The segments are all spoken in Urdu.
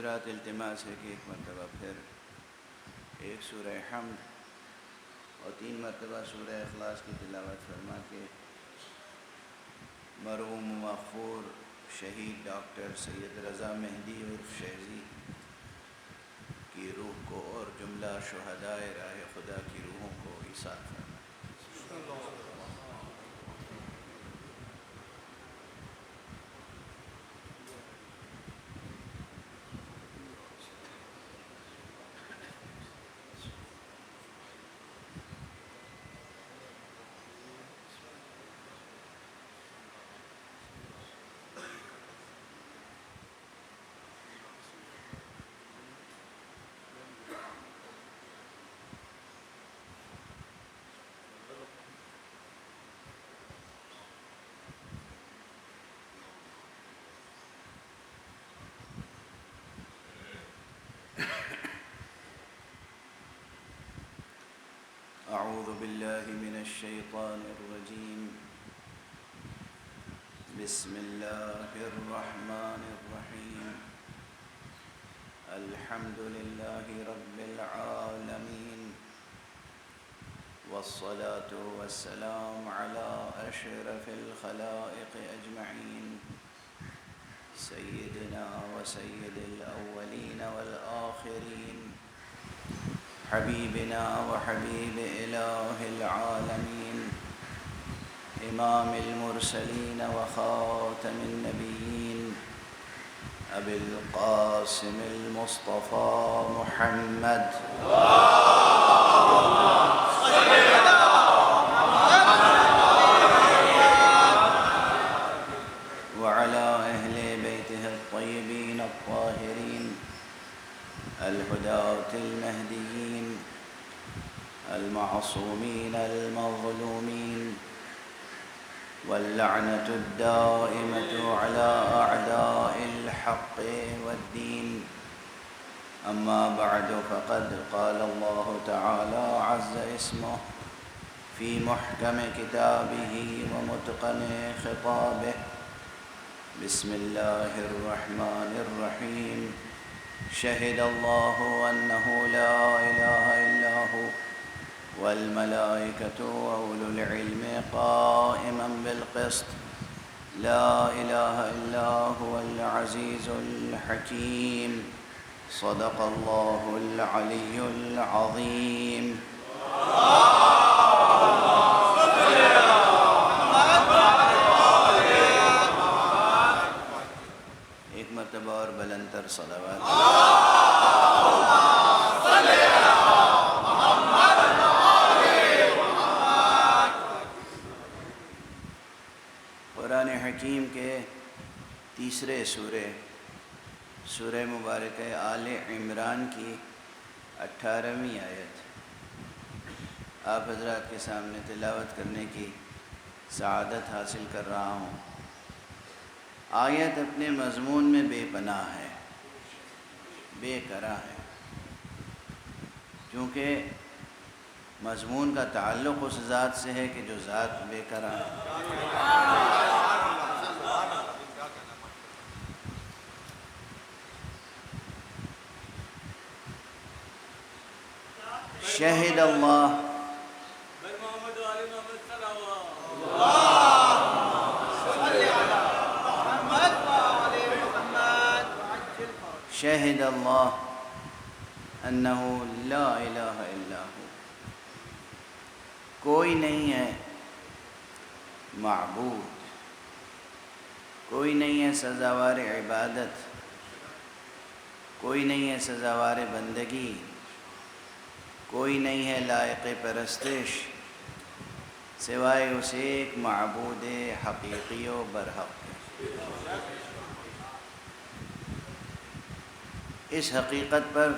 حضرات التماس ہے کہ ایک مرتبہ پھر ایک سورہ حمد اور 3 مرتبہ سورہ اخلاص کی تلاوت فرما کے مرحوم مغفور شہید ڈاکٹر سید رضا مہدی عرف شہزی کی روح کو اور جملہ شہدائے راہ خدا کی روحوں کو ایثار فرمائے۔ اعوذ باللہ من الشیطان الرجیم بسم اللہ الرحمن الرحیم الحمد للہ رب العالمین والصلاة والسلام علی اشرف الخلائق اجمعین سیدنا وسید الاولین والآخرین حبیبنا وحبیب الہ العالمین امام المرسلین وخاتم النبیین ابی القاسم المصطفى محمد وعلى اہل بیتہ الطیبین الطاہرین الہداة المہدیین المعصومین المظلومین واللعنة الدائمة على أعداء الحق والدين أما بعد فقد قال الله تعالى عز اسمه في محكم كتابه ومتقن خطابه بسم الله الرحمن الرحيم شهد الله أنه لا إله إلا هو والملائكة وأولو العلم قائما بالقسط لا إله إلا هو العزيز الحكيم صدق الله العلي العظيم۔ ایک مرتبہ اور بلندتر صلوات۔ قرآن حکیم کے تیسرے سورہ مبارکہ آل عمران کی 18ویں آیت آپ حضرات کے سامنے تلاوت کرنے کی سعادت حاصل کر رہا ہوں۔ آیت اپنے مضمون میں بے پناہ ہے، بے کرا ہے، کیونکہ مضمون کا تعلق اس ذات سے ہے کہ جو ذات بے کرا ہے۔ شہد اللہ شہد اللہ انہ لا الہ الا ہو، کوئی نہیں ہے معبود، کوئی نہیں ہے سزاوار عبادت، کوئی نہیں ہے سزاوار بندگی، کوئی نہیں ہے لائق پرستش سوائے اس ایک معبود حقیقی و برحق۔ اس حقیقت پر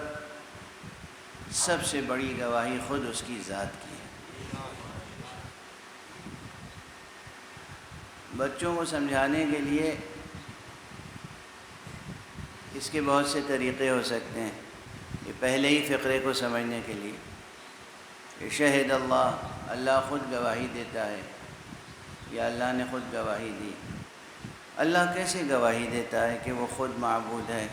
سب سے بڑی گواہی خود اس کی ذات کی ہے۔ بچوں کو سمجھانے کے لیے اس کے بہت سے طریقے ہو سکتے ہیں۔ یہ پہلے ہی فقرے کو سمجھنے کے لیے کہ شہد اللہ، اللہ خود گواہی دیتا ہے یا اللہ نے خود گواہی دی۔ اللہ کیسے گواہی دیتا ہے کہ وہ خود معبود ہے؟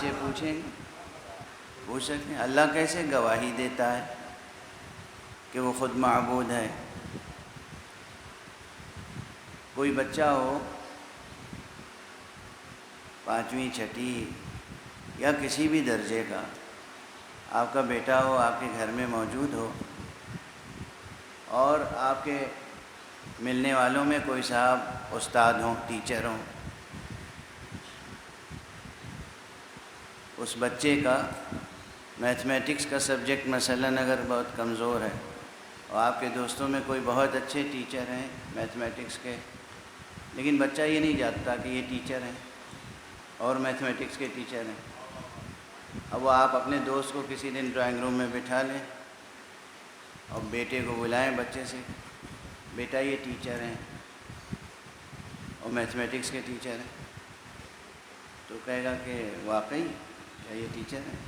بچے پوچھیں گے؟ پوچھ سکتے ہیں۔ اللہ کیسے گواہی دیتا ہے کہ وہ خود معبود ہے؟ کوئی بچہ ہو 5ویں 6ٹھی یا کسی بھی درجے کا، آپ کا بیٹا ہو، آپ کے گھر میں موجود ہو، اور آپ کے ملنے والوں میں کوئی صاحب استاد ہوں، ٹیچر ہوں، اس بچے کا میتھمیٹکس کا سبجیکٹ مثلاً اگر بہت کمزور ہے، اور آپ کے دوستوں میں کوئی بہت اچھے ٹیچر ہیں میتھمیٹکس کے، لیکن بچہ یہ نہیں جانتا کہ یہ ٹیچر ہیں اور میتھمیٹکس کے ٹیچر ہیں۔ اب وہ آپ اپنے دوست کو کسی دن ڈرائنگ روم میں بٹھا لیں اور بیٹے کو بلائیں بچے سے، بیٹا یہ ٹیچر ہیں اور میتھمیٹکس کے ٹیچر ہیں، تو کہے گا کہ واقعی کیا یہ ٹیچر ہیں؟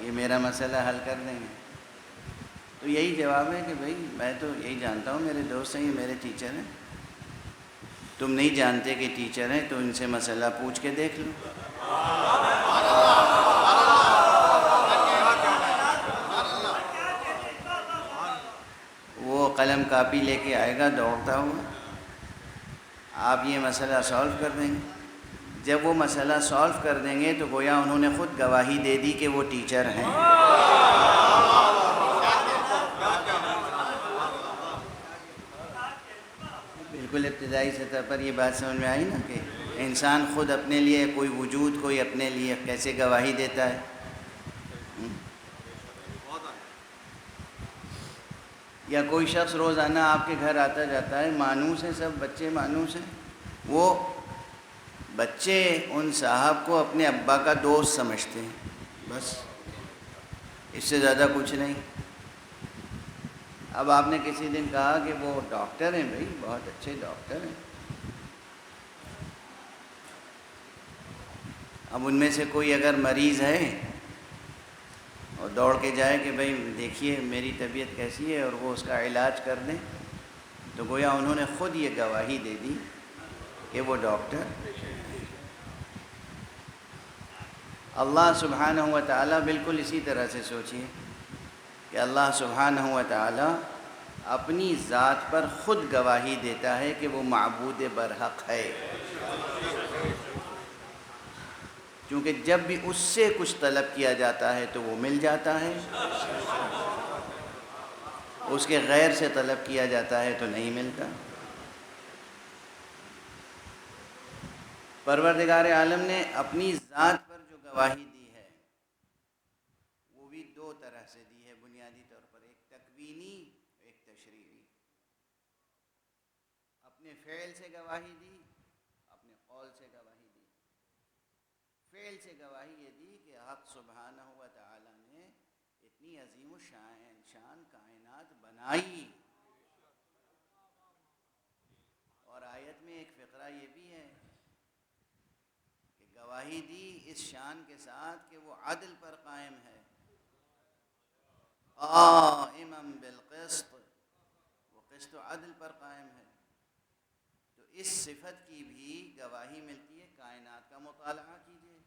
یہ میرا مسئلہ حل کر دیں گے؟ تو یہی جواب ہے کہ بھئی میں تو یہی جانتا ہوں میرے دوست ہیں، یہ میرے ٹیچر ہیں، تم نہیں جانتے کہ ٹیچر ہیں تو ان سے مسئلہ پوچھ کے دیکھ لو۔ وہ قلم کاپی لے کے آئے گا دوڑتا ہوا، آپ یہ مسئلہ سالو کر دیں گے۔ جب وہ مسئلہ سالو کر دیں گے تو گویا انہوں نے خود گواہی دے دی کہ وہ ٹیچر ہیں۔ بالکل ابتدائی سطح پر یہ بات سمجھ میں آئی نا کہ انسان خود اپنے لیے کوئی وجود، کوئی اپنے لیے کیسے گواہی دیتا ہے۔ یا کوئی شخص روزانہ آپ کے گھر آتا جاتا ہے، مانوس ہیں، سب بچے مانوس ہیں، وہ بچے ان صاحب کو اپنے ابا کا دوست سمجھتے ہیں، بس اس سے زیادہ کچھ نہیں۔ اب آپ نے کسی دن کہا کہ وہ ڈاکٹر ہیں، بھائی بہت اچھے ڈاکٹر ہیں، اب ان میں سے کوئی اگر مریض ہے اور دوڑ کے جائے کہ بھائی دیکھیے میری طبیعت کیسی ہے اور وہ اس کا علاج کر دیں، تو گویا انہوں نے خود یہ گواہی دے دی کہ وہ ڈاکٹر۔ اللہ سبحانہ و تعالیٰ بالکل اسی طرح سے سوچیے کہ اللہ سبحانہ و تعالیٰ اپنی ذات پر خود گواہی دیتا ہے کہ وہ معبود برحق ہے، کیونکہ جب بھی اس سے کچھ طلب کیا جاتا ہے تو وہ مل جاتا ہے، اس کے غیر سے طلب کیا جاتا ہے تو نہیں ملتا۔ پروردگار عالم نے اپنی ذات پر جو گواہی دی ہے وہ بھی 2 طرح سے دی ہے بنیادی طور پر، ایک تکوینی، ایک تشریعی۔ اپنے فعل سے گواہی دی، اپنے قول سے گواہی دی۔ فعل سے گواہی یہ دی کہ حق سبحانہ و تعالی نے اتنی عظیم شان کائنات بنائی، اور آیت میں ایک فقرہ یہ بھی ہے کہ گواہی دی اس شان کے ساتھ کہ وہ عدل پر قائم ہے، قائما بالقسط، وہ قسط و عدل پر قائم ہے۔ تو اس صفت کی بھی گواہی ملتی ہے۔ کائنات کا مطالعہ کیجیے،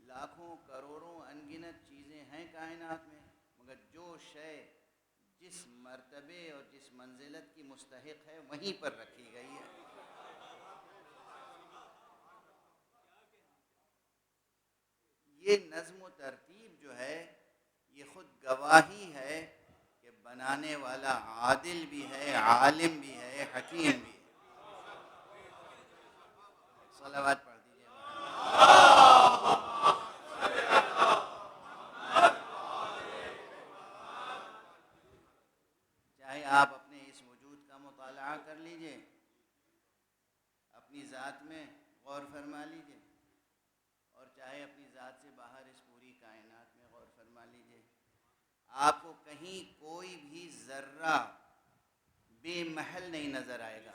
لاکھوں کروڑوں انگنت چیزیں ہیں کائنات میں، مگر جو شے جس مرتبے اور جس منزلت کی مستحق ہے وہیں پر رکھی گئی ہے۔ یہ نظم و ترتیب جو ہے یہ خود گواہی ہے کہ بنانے والا عادل بھی ہے، عالم بھی ہے، حکیم بھی ہے۔ صلوات پڑھ دیجیے۔ چاہے آپ اپنے اس وجود کا مطالعہ کر لیجئے، اپنی ذات میں غور فرما لیجئے، اور چاہے اپنی ذات سے باہر اس پوری کائنات میں غور فرما لیجئے، آپ کو کہیں کوئی بھی ذرہ بے محل نہیں نظر آئے گا۔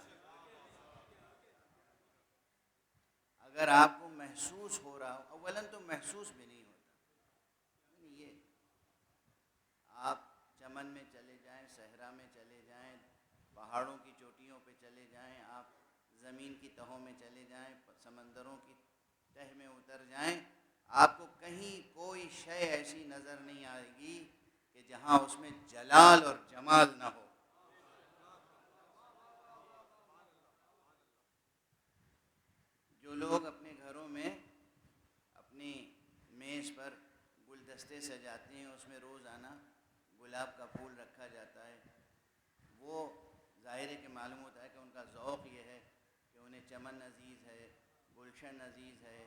اگر آپ کو محسوس ہو رہا ہو، اولاً تو محسوس بھی نہیں ہوتا، یہ آپ چمن میں چلے جائیں، صحرا میں چلے جائیں، پہاڑوں کی چوٹیوں پہ چلے جائیں، آپ زمین کی تہوں میں چلے جائیں، سمندروں کی تہ میں اتر جائیں، آپ کو کہیں کوئی شے ایسی نظر نہیں آئے گی کہ جہاں اس میں جلال اور جمال نہ ہو۔ جو لوگ اپنے گھروں میں اپنی میز پر گلدستے سجاتے ہیں، اس میں روزانہ گلاب کا پھول رکھا جاتا ہے، وہ ظاہر ہے کہ معلوم ہوتا ہے کہ ان کا ذوق یہ ہے کہ انہیں چمن عزیز ہے، گلشن عزیز ہے،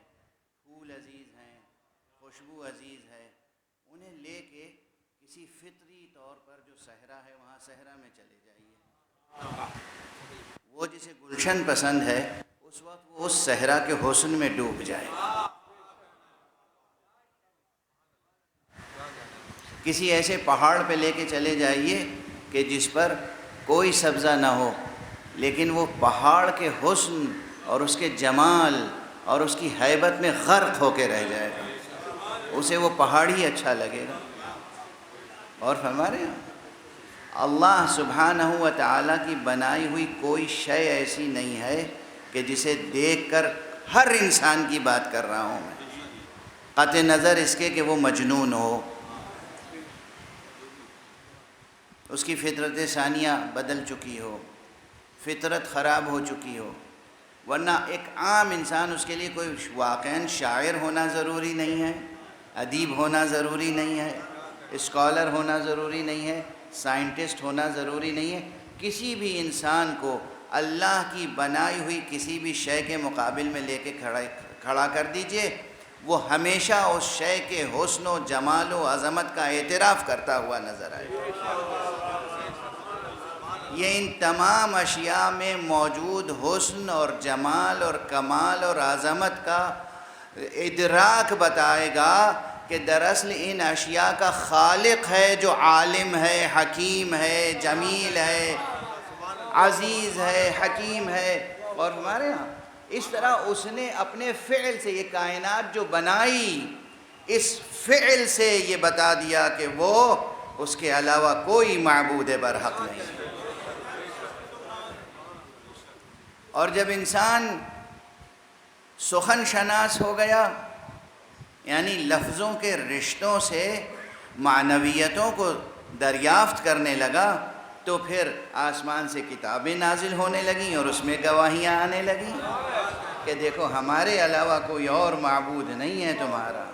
پھول عزیز ہیں، خوشبو عزیز ہے۔ انہیں لے کے کسی فطری طور پر جو صحرا ہے وہاں صحرا میں چلے جائیے، وہ جسے گلشن پسند ہے اس وقت وہ اس صحرا کے حسن میں ڈوب جائے۔ کسی ایسے پہاڑ پہ لے کے چلے جائیے کہ جس پر کوئی سبزہ نہ ہو، لیکن وہ پہاڑ کے حسن اور اس کے جمال اور اس کی ہیبت میں غرق ہو کے رہ جائے گا، اسے وہ پہاڑ ہی اچھا لگے گا۔ اور فرما رہے ہیں اللہ سبحانہ و تعالیٰ کی بنائی ہوئی کوئی شے ایسی نہیں ہے کہ جسے دیکھ کر ہر انسان کی بات کر رہا ہوں میں، قطع نظر اس کے کہ وہ مجنون ہو، اس کی فطرت ثانیہ بدل چکی ہو، فطرت خراب ہو چکی ہو، ورنہ ایک عام انسان، اس کے لیے کوئی واقعاً شاعر ہونا ضروری نہیں ہے، ادیب ہونا ضروری نہیں ہے، اسکالر ہونا ضروری نہیں ہے، سائنٹسٹ ہونا ضروری نہیں ہے۔ کسی بھی انسان کو اللہ کی بنائی ہوئی کسی بھی شے کے مقابل میں لے کے کھڑا کر دیجئے، وہ ہمیشہ اس شے کے حسن و جمال و عظمت کا اعتراف کرتا ہوا نظر آئے گا۔ یہ ان تمام اشیاء میں موجود حسن اور جمال اور کمال اور عظمت کا ادراک بتائے گا کہ دراصل ان اشیاء کا خالق ہے جو عالم ہے، حکیم ہے، جمیل ہے، عزیز ہے، حکیم ہے۔ اور ہمارے ہاں اس طرح اس نے اپنے فعل سے یہ کائنات جو بنائی، اس فعل سے یہ بتا دیا کہ وہ اس کے علاوہ کوئی معبود برحق نہیں۔ اور جب انسان سخن شناس ہو گیا، یعنی لفظوں کے رشتوں سے معنویتوں کو دریافت کرنے لگا، تو پھر آسمان سے کتابیں نازل ہونے لگیں اور اس میں گواہیاں آنے لگیں کہ دیکھو ہمارے علاوہ کوئی اور معبود نہیں ہے تمہارا۔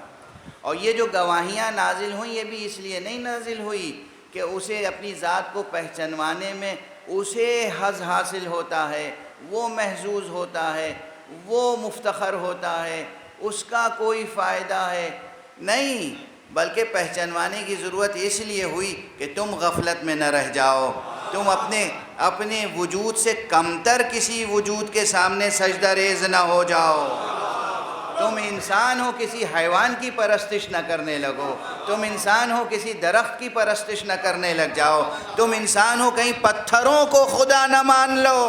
اور یہ جو گواہیاں نازل ہوئیں یہ بھی اس لیے نہیں نازل ہوئی کہ اسے اپنی ذات کو پہچانوانے میں اسے حظ حاصل ہوتا ہے، وہ محظوظ ہوتا ہے، وہ مفتخر ہوتا ہے، اس کا کوئی فائدہ ہے، نہیں، بلکہ پہچانوانے کی ضرورت اس لیے ہوئی کہ تم غفلت میں نہ رہ جاؤ، تم اپنے وجود سے کمتر کسی وجود کے سامنے سجدہ ریز نہ ہو جاؤ، تم انسان ہو کسی حیوان کی پرستش نہ کرنے لگو، تم انسان ہو کسی درخت کی پرستش نہ کرنے لگ جاؤ، تم انسان ہو کہیں پتھروں کو خدا نہ مان لو۔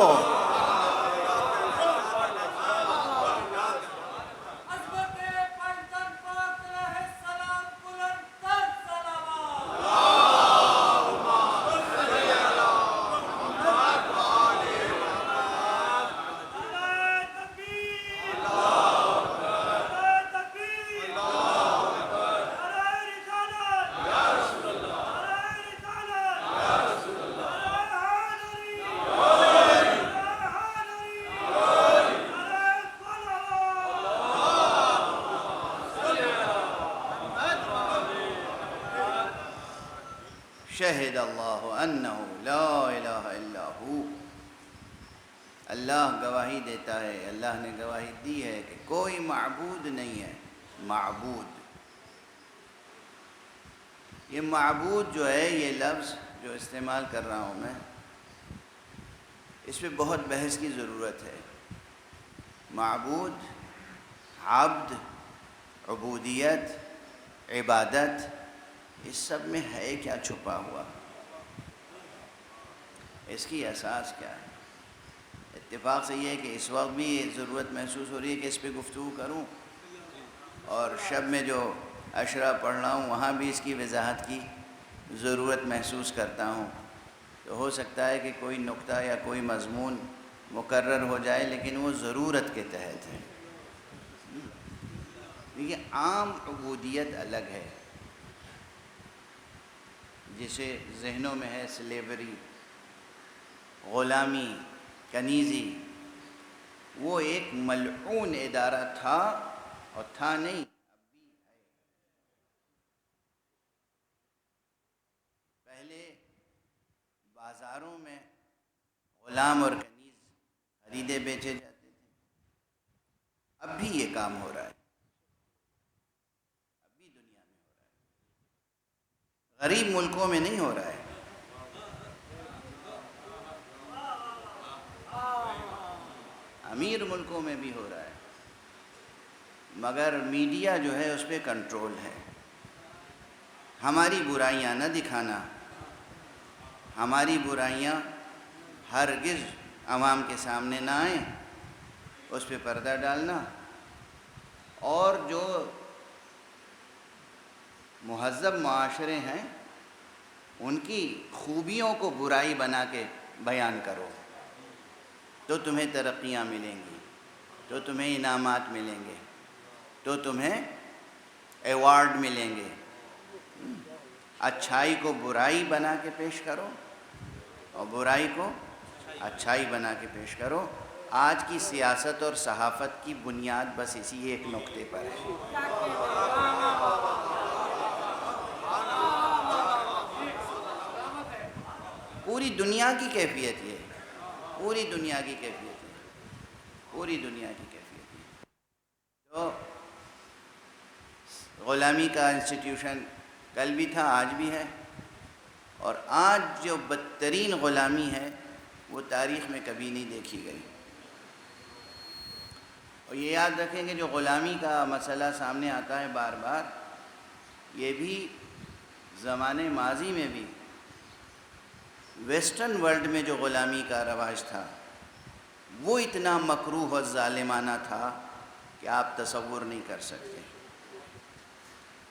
شہد اللہ انہ لا الہ الا ہو، اللہ گواہی دیتا ہے، اللہ نے گواہی دی ہے کہ کوئی معبود نہیں ہے۔ معبود، یہ معبود جو ہے، یہ لفظ جو استعمال کر رہا ہوں میں، اس پہ بہت بحث کی ضرورت ہے۔ معبود، عبد، عبودیت، عبادت، اس سب میں ہے کیا چھپا ہوا، اس کی اساس کیا ہے؟ اتفاق سے یہ ہے کہ اس وقت بھی یہ ضرورت محسوس ہو رہی ہے کہ اس پہ گفتگو کروں، اور شب میں جو عشرہ پڑھ رہا ہوں وہاں بھی اس کی وضاحت کی ضرورت محسوس کرتا ہوں۔ تو ہو سکتا ہے کہ کوئی نقطہ یا کوئی مضمون مقرر ہو جائے، لیکن وہ ضرورت کے تحت ہے۔ دیکھیے عام عبودیت الگ ہے، جسے ذہنوں میں ہے سلیوری، غلامی، کنیزی، وہ ایک ملعون ادارہ تھا، اور تھا نہیں اب بھی ہے۔ پہلے بازاروں میں غلام اور کنیز خریدے بیچے جاتے تھے، اب بھی یہ کام ہو رہا ہے، اب بھی دنیا میں ہو رہا ہے، غریب ملکوں میں نہیں ہو رہا ہے، امیر ملکوں میں بھی ہو رہا ہے، مگر میڈیا جو ہے اس پہ کنٹرول ہے۔ ہماری برائیاں نہ دکھانا، ہماری برائیاں ہرگز عوام کے سامنے نہ آئیں، اس پہ پردہ ڈالنا، اور جو مہذب معاشرے ہیں ان کی خوبیوں کو برائی بنا کے بیان کرو، تو تمہیں ترقیاں ملیں گی، تو تمہیں انعامات ملیں گے، تو تمہیں ایوارڈ ملیں گے۔ اچھائی کو برائی بنا کے پیش کرو، اور برائی کو اچھائی بنا کے پیش کرو۔ آج کی سیاست اور صحافت کی بنیاد بس اسی ایک نقطے پر ہے۔ پوری دنیا کی کیفیت یہ ہے، پوری دنیا کی کیفیت ہے، پوری دنیا کی کیفیت ہے۔ تو غلامی کا انسٹیٹیوشن کل بھی تھا، آج بھی ہے، اور آج جو بدترین غلامی ہے وہ تاریخ میں کبھی نہیں دیکھی گئی۔ اور یہ یاد رکھیں کہ جو غلامی کا مسئلہ سامنے آتا ہے بار بار، یہ بھی زمانے ماضی میں بھی ویسٹرن ورلڈ میں جو غلامی کا رواج تھا وہ اتنا مکروہ اور ظالمانہ تھا کہ آپ تصور نہیں کر سکتے۔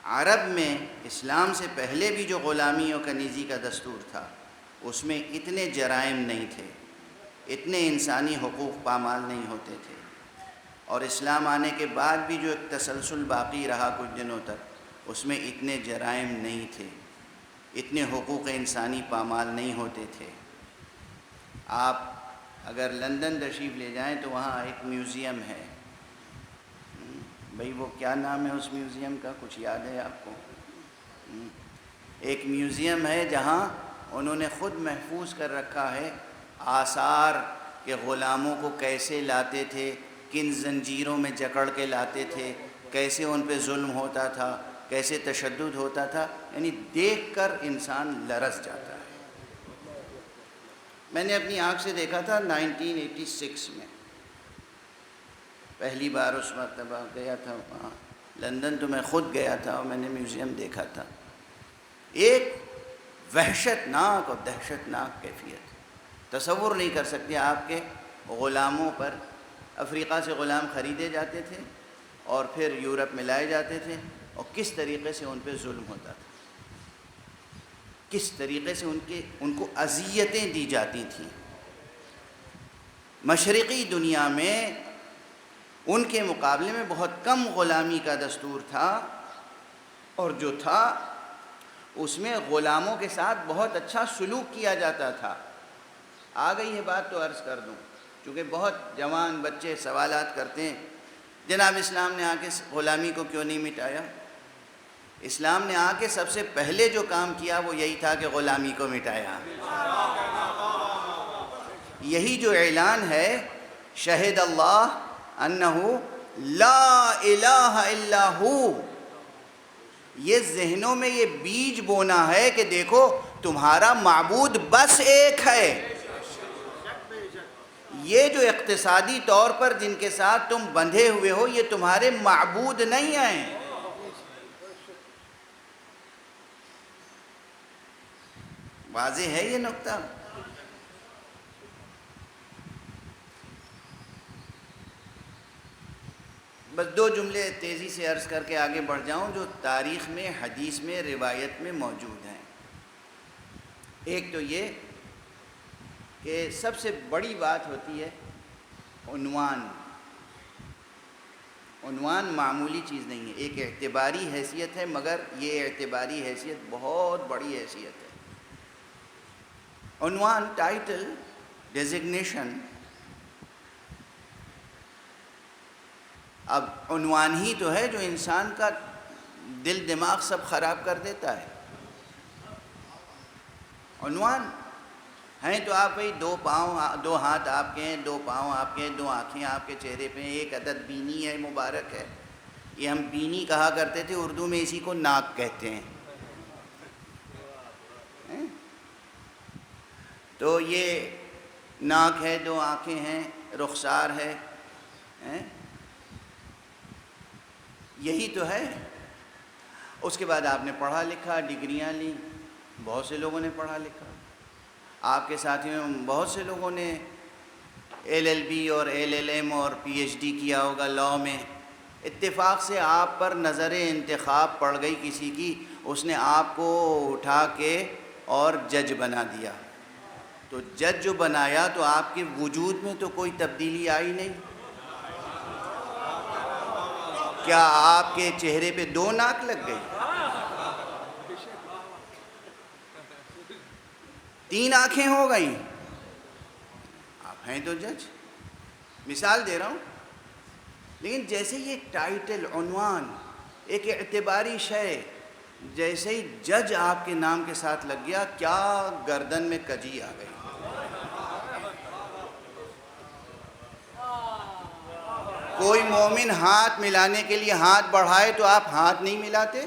عرب میں اسلام سے پہلے بھی جو غلامی اور کنیزی کا دستور تھا اس میں اتنے جرائم نہیں تھے، اتنے انسانی حقوق پامال نہیں ہوتے تھے، اور اسلام آنے کے بعد بھی جو ایک تسلسل باقی رہا کچھ دنوں تک، اس میں اتنے جرائم نہیں تھے، اتنے حقوق انسانی پامال نہیں ہوتے تھے۔ آپ اگر لندن تشریف لے جائیں تو وہاں ایک میوزیم ہے، بھئی وہ کیا نام ہے اس میوزیم کا، کچھ یاد ہے آپ کو؟ ایک میوزیم ہے جہاں انہوں نے خود محفوظ کر رکھا ہے آثار کہ غلاموں کو کیسے لاتے تھے، کن زنجیروں میں جکڑ کے لاتے تھے، کیسے ان پہ ظلم ہوتا تھا، کیسے تشدد ہوتا تھا، یعنی دیکھ کر انسان لرز جاتا ہے۔ میں نے اپنی آنکھ سے دیکھا تھا 1986 میں، پہلی بار اس مرتبہ گیا تھا وہاں لندن، تو میں خود گیا تھا اور میں نے میوزیم دیکھا تھا۔ ایک وحشت ناک اور دہشت ناک کیفیت، تصور نہیں کر سکتے آپ کے غلاموں پر، افریقہ سے غلام خریدے جاتے تھے اور پھر یورپ میں لائے جاتے تھے، اور کس طریقے سے ان پہ ظلم ہوتا تھا، کس طریقے سے ان کو اذیتیں دی جاتی تھیں۔ مشرقی دنیا میں ان کے مقابلے میں بہت کم غلامی کا دستور تھا، اور جو تھا اس میں غلاموں کے ساتھ بہت اچھا سلوک کیا جاتا تھا۔ آ گئی یہ بات تو عرض کر دوں، چونکہ بہت جوان بچے سوالات کرتے ہیں، جناب اسلام نے آ کے غلامی کو کیوں نہیں مٹایا؟ اسلام نے آ کے سب سے پہلے جو کام کیا وہ یہی تھا کہ غلامی کو مٹایا۔ یہی جو اعلان ہے شہد اللہ انہو لا الہ الا ہو، یہ ذہنوں میں یہ بیج بونا ہے کہ دیکھو تمہارا معبود بس ایک ہے۔ یہ جو اقتصادی طور پر جن کے ساتھ تم بندھے ہوئے ہو یہ تمہارے معبود نہیں ہیں۔ واضح ہے یہ نقطہ؟ بس دو جملے تیزی سے عرض کر کے آگے بڑھ جاؤں جو تاریخ میں، حدیث میں، روایت میں موجود ہیں۔ ایک تو یہ کہ سب سے بڑی بات ہوتی ہے عنوان، عنوان معمولی چیز نہیں ہے، ایک اعتباری حیثیت ہے، مگر یہ اعتباری حیثیت بہت بڑی حیثیت ہے۔ عنوان، ٹائٹل، ڈیزگنیشن، اب عنوان ہی تو ہے جو انسان کا دل دماغ سب خراب کر دیتا ہے۔ عنوان ہیں تو آپ بھائی دو پاؤں، دو ہاتھ آپ کے ہیں، دو پاؤں آپ کے ہیں، دو آنکھیں آپ کے چہرے پہ ہیں، ایک عدد بینی ہے، مبارک ہے۔ یہ ہم بینی کہا کرتے تھے، اردو میں اسی کو ناک کہتے ہیں۔ تو یہ ناک ہے، دو آنکھیں ہیں، رخسار ہے، یہی تو ہے۔ اس کے بعد آپ نے پڑھا لکھا، ڈگریاں لیں، بہت سے لوگوں نے پڑھا لکھا، آپ کے ساتھیوں میں بہت سے لوگوں نے LLB اور LLM اور PhD کیا ہوگا لاء میں۔ اتفاق سے آپ پر نظر انتخاب پڑ گئی کسی کی، اس نے آپ کو اٹھا کے اور جج بنا دیا۔ تو جج جو بنایا تو آپ کے وجود میں تو کوئی تبدیلی آئی نہیں۔ کیا آپ کے چہرے پہ دو ناک لگ گئی؟ 3 آنکھیں ہو گئیں؟ آپ ہیں تو جج۔ مثال دے رہا ہوں، لیکن جیسے یہ ٹائٹل، عنوان، ایک اعتباری شے، جیسے ہی جج آپ کے نام کے ساتھ لگ گیا، کیا گردن میں کجی آ گئی۔ کوئی مومن ہاتھ ملانے کے لیے ہاتھ بڑھائے تو آپ ہاتھ نہیں ملاتے؟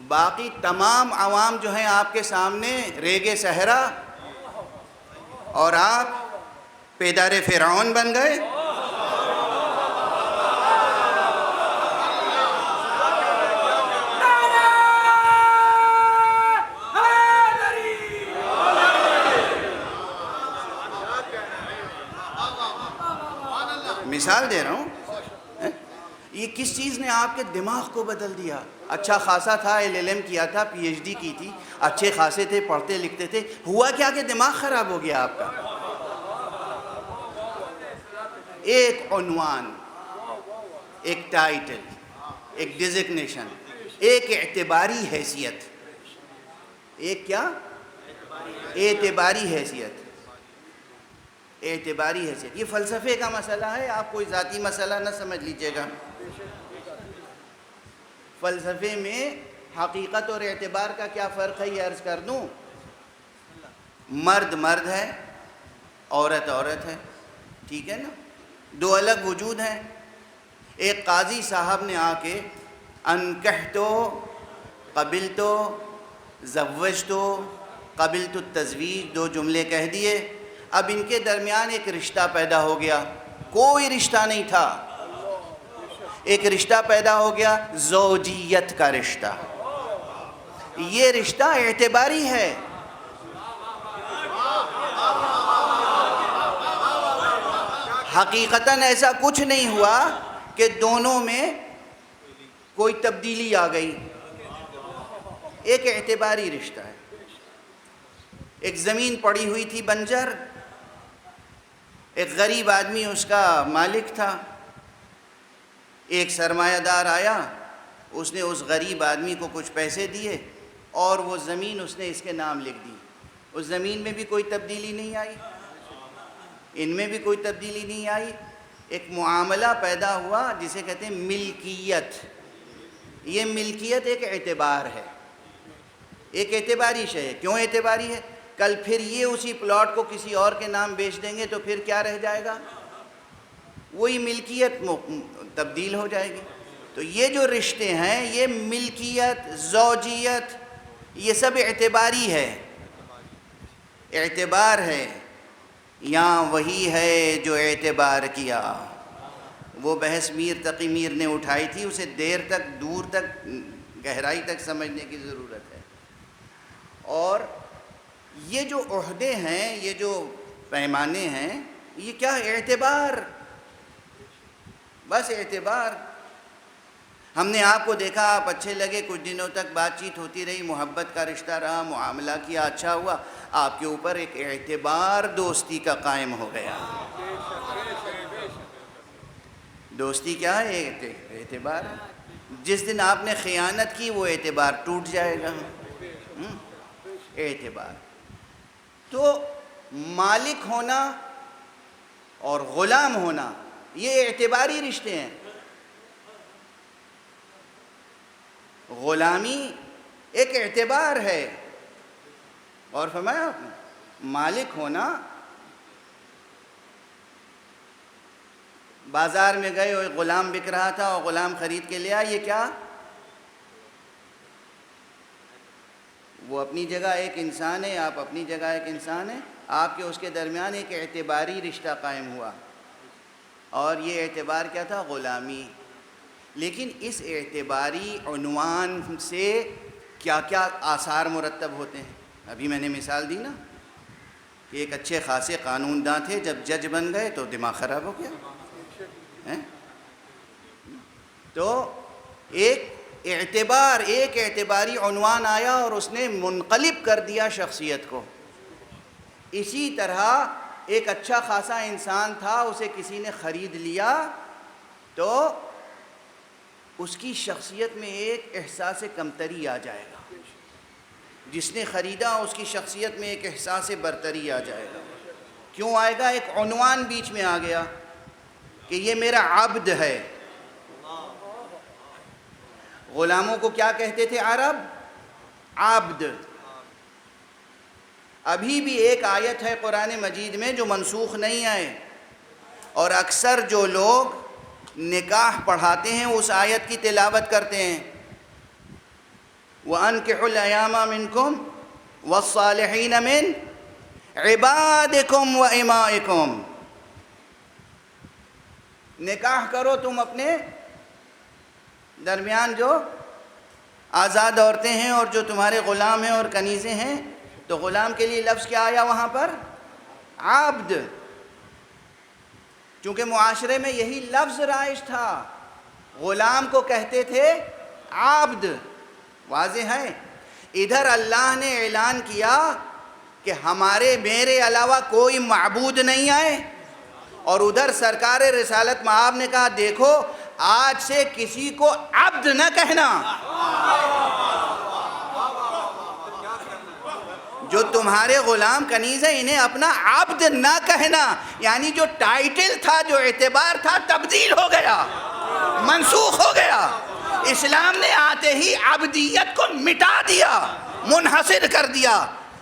باقی تمام عوام جو ہیں آپ کے سامنے ریگِ صحرا، اور آپ پیدار فرعون بن گئے۔ مثال دے رہا ہوں، یہ کس چیز نے آپ کے دماغ کو بدل دیا؟ اچھا خاصا تھا، LLM کیا تھا، PhD کی تھی، اچھے خاصے تھے، پڑھتے لکھتے تھے، ہوا کیا کہ دماغ خراب ہو گیا آپ کا؟ ایک عنوان، ایک ٹائٹل، ایک ڈیزگنیشن، ایک اعتباری حیثیت، ایک کیا؟ اعتباری حیثیت، اعتباری حیثیت۔ یہ فلسفے کا مسئلہ ہے، آپ کوئی ذاتی مسئلہ نہ سمجھ لیجئے گا۔ فلسفے میں حقیقت اور اعتبار کا کیا فرق ہے یہ عرض کر دوں۔ مرد مرد ہے، عورت عورت ہے، ٹھیک ہے نا، دو الگ وجود ہیں۔ ایک قاضی صاحب نے آ کے انکحتو، قبلتو، زوجتو، قبلت التزویج، 2 جملے کہہ دیے۔ اب ان کے درمیان ایک رشتہ پیدا ہو گیا، کوئی رشتہ نہیں تھا، ایک رشتہ پیدا ہو گیا، زوجیت کا رشتہ۔ یہ رشتہ اعتباری ہے۔ حقیقتاً ایسا کچھ نہیں ہوا کہ دونوں میں کوئی تبدیلی آ گئی، ایک اعتباری رشتہ ہے۔ ایک زمین پڑی ہوئی تھی بنجر، ایک غریب آدمی اس کا مالک تھا، ایک سرمایہ دار آیا، اس نے اس غریب آدمی کو کچھ پیسے دیے اور وہ زمین اس نے اس کے نام لکھ دی۔ اس زمین میں بھی کوئی تبدیلی نہیں آئی، ان میں بھی کوئی تبدیلی نہیں آئی۔ ایک معاملہ پیدا ہوا جسے کہتے ہیں ملکیت۔ یہ ملکیت ایک اعتبار ہے، ایک اعتباری شے ہے۔ کیوں اعتباری ہے؟ کل پھر یہ اسی پلاٹ کو کسی اور کے نام بیچ دیں گے تو پھر کیا رہ جائے گا؟ وہی ملکیت تبدیل ہو جائے گی۔ تو یہ جو رشتے ہیں، یہ ملکیت، زوجیت، یہ سب اعتباری ہے، اعتبار ہے۔ یہاں وہی ہے جو اعتبار کیا۔ وہ بحث میر تقی میر نے اٹھائی تھی، اسے دیر تک، دور تک، گہرائی تک سمجھنے کی ضرورت ہے۔ اور یہ جو عہدے ہیں، یہ جو پیمانے ہیں، یہ کیا؟ اعتبار، بس اعتبار۔ ہم نے آپ کو دیکھا، آپ اچھے لگے، کچھ دنوں تک بات چیت ہوتی رہی، محبت کا رشتہ رہا، معاملہ کیا، اچھا ہوا، آپ کے اوپر ایک اعتبار دوستی کا قائم ہو گیا۔ دوستی کیا ہے؟ اعتبار ہے۔ جس دن آپ نے خیانت کی وہ اعتبار ٹوٹ جائے گا۔ اعتبار تو مالک ہونا اور غلام ہونا یہ اعتباری رشتے ہیں۔ غلامی ایک اعتبار ہے، اور فرمایا آپ نے مالک ہونا، بازار میں گئے اور غلام بک رہا تھا اور غلام خرید کے لیا، یہ کیا؟ وہ اپنی جگہ ایک انسان ہے، آپ اپنی جگہ ایک انسان ہیں، آپ کے اس کے درمیان ایک اعتباری رشتہ قائم ہوا، اور یہ اعتبار کیا تھا؟ غلامی۔ لیکن اس اعتباری عنوان سے کیا کیا آثار مرتب ہوتے ہیں؟ ابھی میں نے مثال دی نا کہ ایک اچھے خاصے قانون داں تھے، جب جج بن گئے تو دماغ خراب ہو گیا۔ تو ایک اعتباری عنوان آیا اور اس نے منقلب کر دیا شخصیت کو۔ اسی طرح ایک اچھا خاصا انسان تھا، اسے کسی نے خرید لیا تو اس کی شخصیت میں ایک احساس کمتری آ جائے گا۔ جس نے خریدا اس کی شخصیت میں ایک احساس برتری آ جائے گا۔ کیوں آئے گا؟ ایک عنوان بیچ میں آ گیا کہ یہ میرا عبد ہے۔ غلاموں کو کیا کہتے تھے عرب؟ عبد۔ ابھی بھی ایک آیت ہے قرآن مجید میں جو منسوخ نہیں ہے، اور اکثر جو لوگ نکاح پڑھاتے ہیں اس آیت کی تلاوت کرتے ہیں، وَأَنْكِحُوا الْأَيَامَ مِنْكُمْ وَالصَّالِحِينَ مِنْ عِبَادِكُمْ وَإِمَائِكُمْ۔ نکاح کرو تم اپنے درمیان جو آزاد عورتیں ہیں اور جو تمہارے غلام ہیں اور کنیزیں ہیں۔ تو غلام کے لیے لفظ کیا آیا وہاں پر؟ عبد۔ چونکہ معاشرے میں یہی لفظ رائج تھا، غلام کو کہتے تھے عبد۔ واضح ہے؟ ادھر اللہ نے اعلان کیا کہ میرے علاوہ کوئی معبود نہیں ہے، اور ادھر سرکار رسالت مآب نے کہا دیکھو آج سے کسی کو عبد نہ کہنا۔ جو تمہارے غلام کنیز ہیں انہیں اپنا عبد نہ کہنا، یعنی جو ٹائٹل تھا، جو اعتبار تھا، تبدیل ہو گیا، منسوخ ہو گیا۔ اسلام نے آتے ہی عبدیت کو مٹا دیا، منحصر کر دیا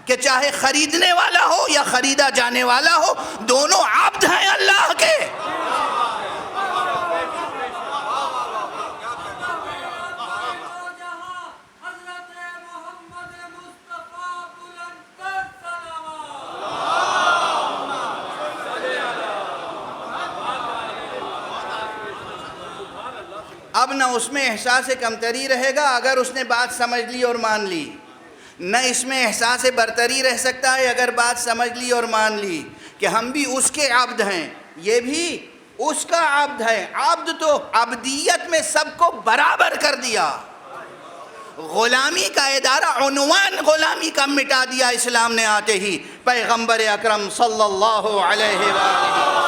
کہ چاہے خریدنے والا ہو یا خریدا جانے والا ہو، دونوں عبد ہیں اللہ کے۔ اب نہ اس میں احساس کمتری رہے گا اگر اس نے بات سمجھ لی اور مان لی، نہ اس میں احساس برتری رہ سکتا ہے اگر بات سمجھ لی اور مان لی کہ ہم بھی اس کے عبد ہیں، یہ بھی اس کا عبد ہے۔ عبد تو عبدیت میں سب کو برابر کر دیا۔ غلامی کا ادارہ، عنوان غلامی کا مٹا دیا اسلام نے آتے ہی، پیغمبر اکرم صلی اللہ علیہ وآلہ۔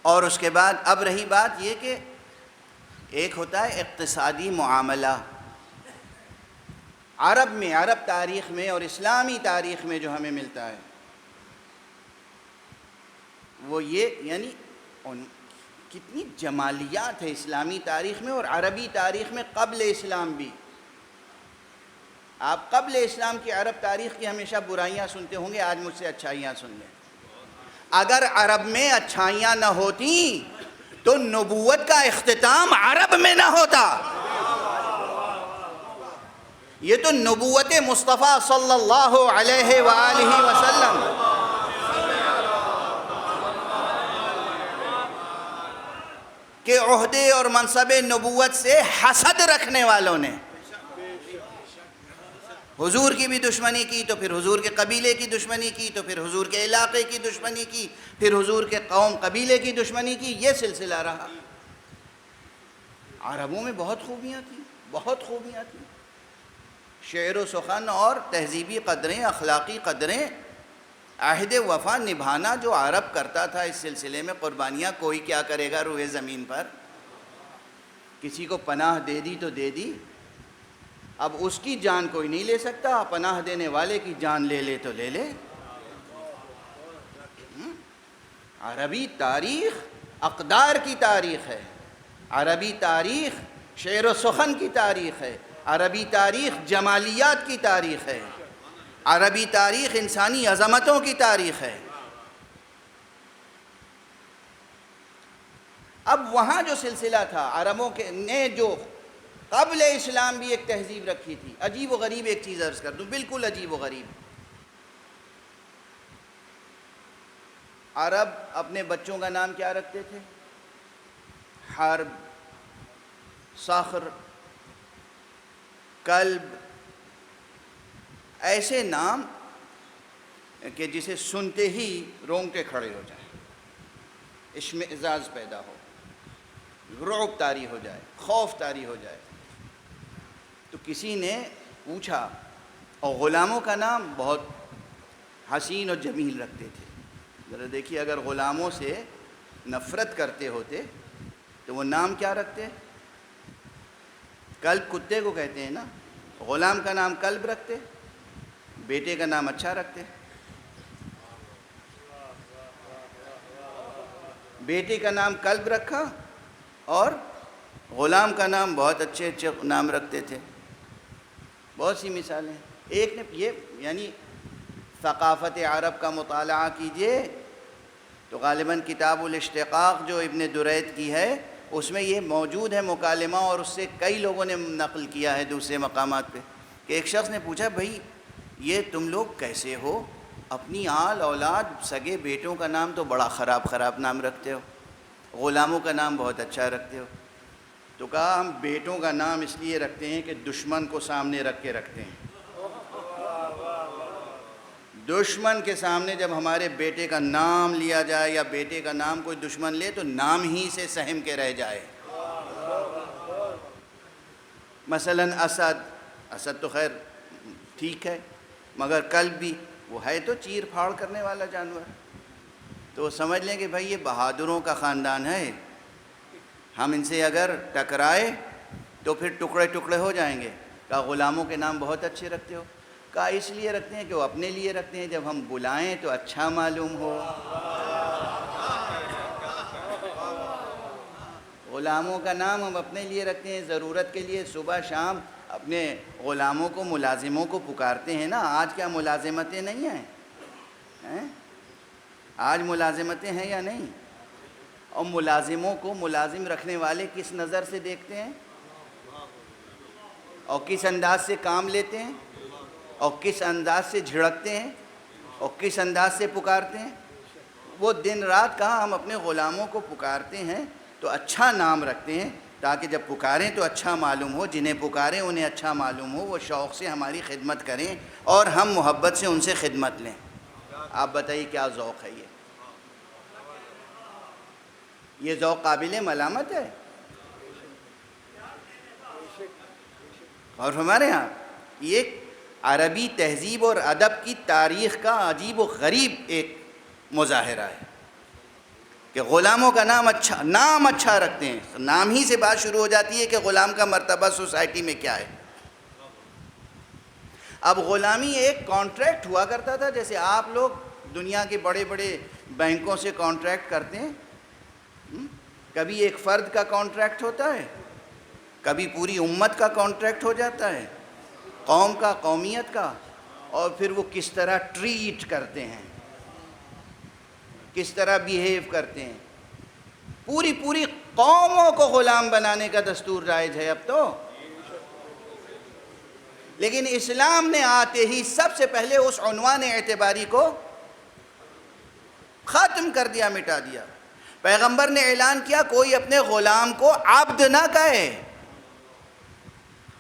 اور اس کے بعد اب رہی بات یہ کہ ایک ہوتا ہے اقتصادی معاملہ۔ عرب میں، عرب تاریخ میں اور اسلامی تاریخ میں جو ہمیں ملتا ہے وہ یہ، یعنی کتنی جمالیات ہے اسلامی تاریخ میں اور عربی تاریخ میں قبل اسلام بھی۔ آپ قبل اسلام کی عرب تاریخ کی ہمیشہ برائیاں سنتے ہوں گے، آج مجھ سے اچھائیاں سن لیں۔ اگر عرب میں اچھائیاں نہ ہوتی تو نبوت کا اختتام عرب میں نہ ہوتا۔ یہ تو نبوت مصطفیٰ صلی اللہ علیہ وآلہ وسلم کہ عہدے اور منصب نبوت سے حسد رکھنے والوں نے حضور کی بھی دشمنی کی، تو پھر حضور کے قبیلے کی دشمنی کی، تو پھر حضور کے علاقے کی دشمنی کی، پھر حضور کے قوم قبیلے کی دشمنی کی. یہ سلسلہ رہا. عربوں میں بہت خوبیاں تھیں، بہت خوبیاں تھیں. شعر و سخن اور تہذیبی قدریں، اخلاقی قدریں، عہد وفا نبھانا جو عرب کرتا تھا اس سلسلے میں. قربانیاں کوئی کیا کرے گا روئے زمین پر. کسی کو پناہ دے دی تو دے دی، اب اس کی جان کوئی نہیں لے سکتا. پناہ دینے والے کی جان لے لے تو لے لے. عربی تاریخ اقدار کی تاریخ ہے. عربی تاریخ شعر و سخن کی تاریخ ہے. عربی تاریخ جمالیات کی تاریخ ہے. عربی تاریخ انسانی عظمتوں کی تاریخ ہے. اب وہاں جو سلسلہ تھا عربوں کے نے جو قبل اسلام بھی ایک تہذیب رکھی تھی. عجیب و غریب ایک چیز عرض کر دوں، بالکل عجیب و غریب. عرب اپنے بچوں کا نام کیا رکھتے تھے؟ حرب، صخر، کلب، ایسے نام کہ جسے سنتے ہی رونگٹے کھڑے ہو جائیں، اشمئزاز پیدا ہو، رعب طاری ہو جائے، خوف طاری ہو جائے. تو کسی نے پوچھا، اور غلاموں کا نام بہت حسین اور جمیل رکھتے تھے. ذرا دیکھیے، اگر غلاموں سے نفرت کرتے ہوتے تو وہ نام کیا رکھتے؟ کلب کتے کو کہتے ہیں نا. غلام کا نام کلب رکھتے، بیٹے کا نام اچھا رکھتے. بیٹے کا نام کلب رکھا اور غلام کا نام بہت اچھے اچھے نام رکھتے تھے. بہت سی مثالیں. ایک نے یہ یعنی ثقافت عرب کا مطالعہ کیجئے تو غالباً کتاب الاشتقاق جو ابن درید کی ہے اس میں یہ موجود ہے مکالمہ، اور اس سے کئی لوگوں نے نقل کیا ہے دوسرے مقامات پہ، کہ ایک شخص نے پوچھا، بھائی یہ تم لوگ کیسے ہو؟ اپنی آل اولاد سگے بیٹوں کا نام تو بڑا خراب خراب نام رکھتے ہو، غلاموں کا نام بہت اچھا رکھتے ہو. تو کہا، ہم بیٹوں کا نام اس لیے رکھتے ہیں کہ دشمن کو سامنے رکھ کے رکھتے ہیں. دشمن کے سامنے جب ہمارے بیٹے کا نام لیا جائے یا بیٹے کا نام کوئی دشمن لے تو نام ہی سے سہم کے رہ جائے. مثلاً اسد تو خیر ٹھیک ہے، مگر کلب بھی وہ ہے تو چیر پھاڑ کرنے والا جانور. تو وہ سمجھ لیں کہ بھائی یہ بہادروں کا خاندان ہے، ہم ان سے اگر ٹکرائے تو پھر ٹکڑے ٹکڑے ہو جائیں گے. کہا، غلاموں کے نام بہت اچھے رکھتے ہو. کہا، اس لیے رکھتے ہیں کہ وہ اپنے لیے رکھتے ہیں، جب ہم بلائیں تو اچھا معلوم ہو. غلاموں کا نام ہم اپنے لیے رکھتے ہیں، ضرورت کے لیے صبح شام اپنے غلاموں کو، ملازموں کو پکارتے ہیں نا. آج کیا ملازمتیں نہیں ہیں؟ آج ملازمتیں ہیں یا نہیں؟ اور ملازموں کو ملازم رکھنے والے کس نظر سے دیکھتے ہیں، اور کس انداز سے کام لیتے ہیں، اور کس انداز سے جھڑکتے ہیں، اور کس انداز سے پکارتے ہیں. وہ دن رات کہا ہم اپنے غلاموں کو پکارتے ہیں تو اچھا نام رکھتے ہیں تاکہ جب پکاریں تو اچھا معلوم ہو، جنہیں پکاریں انہیں اچھا معلوم ہو، وہ شوق سے ہماری خدمت کریں اور ہم محبت سے ان سے خدمت لیں. آپ بتائیے کیا ذوق ہے یہ ذوق قابل ملامت ہے؟ اور ہمارے ہاں یہ عربی تہذیب اور ادب کی تاریخ کا عجیب و غریب ایک مظاہرہ ہے کہ غلاموں کا نام اچھا رکھتے ہیں. نام ہی سے بات شروع ہو جاتی ہے کہ غلام کا مرتبہ سوسائٹی میں کیا ہے. اب غلامی ایک کانٹریکٹ ہوا کرتا تھا، جیسے آپ لوگ دنیا کے بڑے بڑے بینکوں سے کانٹریکٹ کرتے ہیں. کبھی ایک فرد کا کانٹریکٹ ہوتا ہے، کبھی پوری امت کا کانٹریکٹ ہو جاتا ہے، قوم کا، قومیت کا. اور پھر وہ کس طرح ٹریٹ کرتے ہیں، کس طرح بیہیو کرتے ہیں. پوری قوموں کو غلام بنانے کا دستور رائج ہے اب تو. لیکن اسلام نے آتے ہی سب سے پہلے اس عنوان اعتباری کو ختم کر دیا، مٹا دیا. پیغمبر نے اعلان کیا کوئی اپنے غلام کو عبد نہ کہے،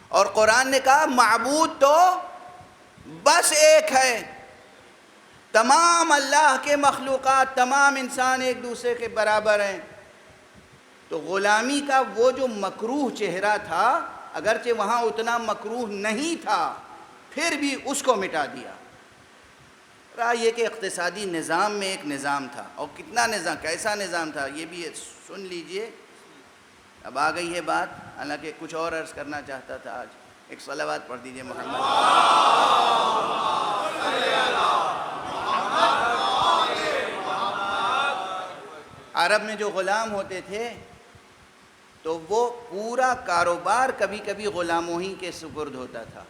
اور قرآن نے کہا معبود تو بس ایک ہے، تمام اللہ کے مخلوقات، تمام انسان ایک دوسرے کے برابر ہیں۔ تو غلامی کا وہ جو مکروہ چہرہ تھا، اگرچہ وہاں اتنا مکروہ نہیں تھا، پھر بھی اس کو مٹا دیا۔ رہا یہ کہ اقتصادی نظام میں ایک نظام تھا، اور کتنا نظام، کیسا نظام تھا یہ بھی سن لیجئے۔ اب آ گئی ہے بات، حالانکہ کچھ اور عرض کرنا چاہتا تھا آج۔ ایک صلوات پڑھ دیجئے محمد۔ عرب میں جو غلام ہوتے تھے تو وہ پورا کاروبار کبھی کبھی غلاموں ہی کے سپرد ہوتا تھا،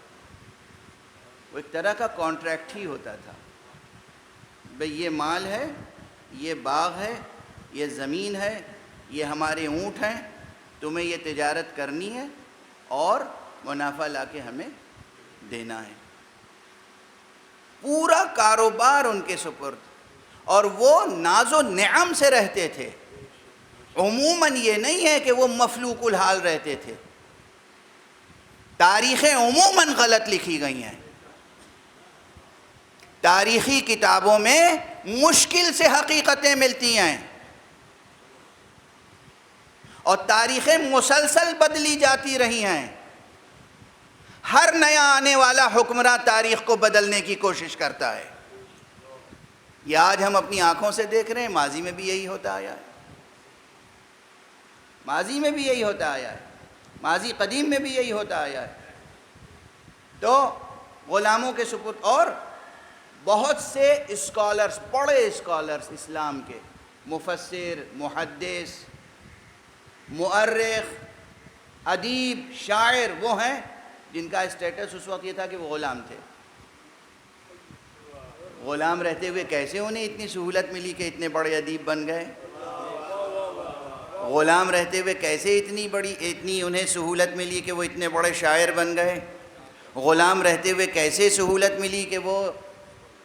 وہ ایک طرح کا کانٹریکٹ ہی ہوتا تھا۔ بھئی یہ مال ہے، یہ باغ ہے، یہ زمین ہے، یہ ہمارے اونٹ ہیں، تمہیں یہ تجارت کرنی ہے اور منافع لا کے ہمیں دینا ہے۔ پورا کاروبار ان کے سپرد، اور وہ ناز و نعم سے رہتے تھے۔ عموماً یہ نہیں ہے کہ وہ مفلوق الحال رہتے تھے، تاریخیں عموماً غلط لکھی گئی ہیں۔ تاریخی کتابوں میں مشکل سے حقیقتیں ملتی ہیں، اور تاریخیں مسلسل بدلی جاتی رہی ہیں۔ ہر نیا آنے والا حکمراں تاریخ کو بدلنے کی کوشش کرتا ہے۔ یہ آج ہم اپنی آنکھوں سے دیکھ رہے ہیں، ماضی میں بھی یہی ہوتا آیا ہے، ماضی میں بھی یہی ہوتا آیا ہے، ماضی قدیم میں بھی یہی ہوتا آیا ہے۔ تو غلاموں کے سپرد، اور بہت سے اسکالرز، بڑے اسکالرز اسلام کے، مفسر، محدث، مؤرخ، ادیب، شاعر، وہ ہیں جن کا اسٹیٹس اس وقت یہ تھا کہ وہ غلام تھے۔ غلام رہتے ہوئے کیسے انہیں اتنی سہولت ملی کہ اتنے بڑے ادیب بن گئے؟ غلام رہتے ہوئے کیسے اتنی انہیں سہولت ملی کہ وہ اتنے بڑے شاعر بن گئے؟ غلام رہتے ہوئے کیسے سہولت ملی کہ وہ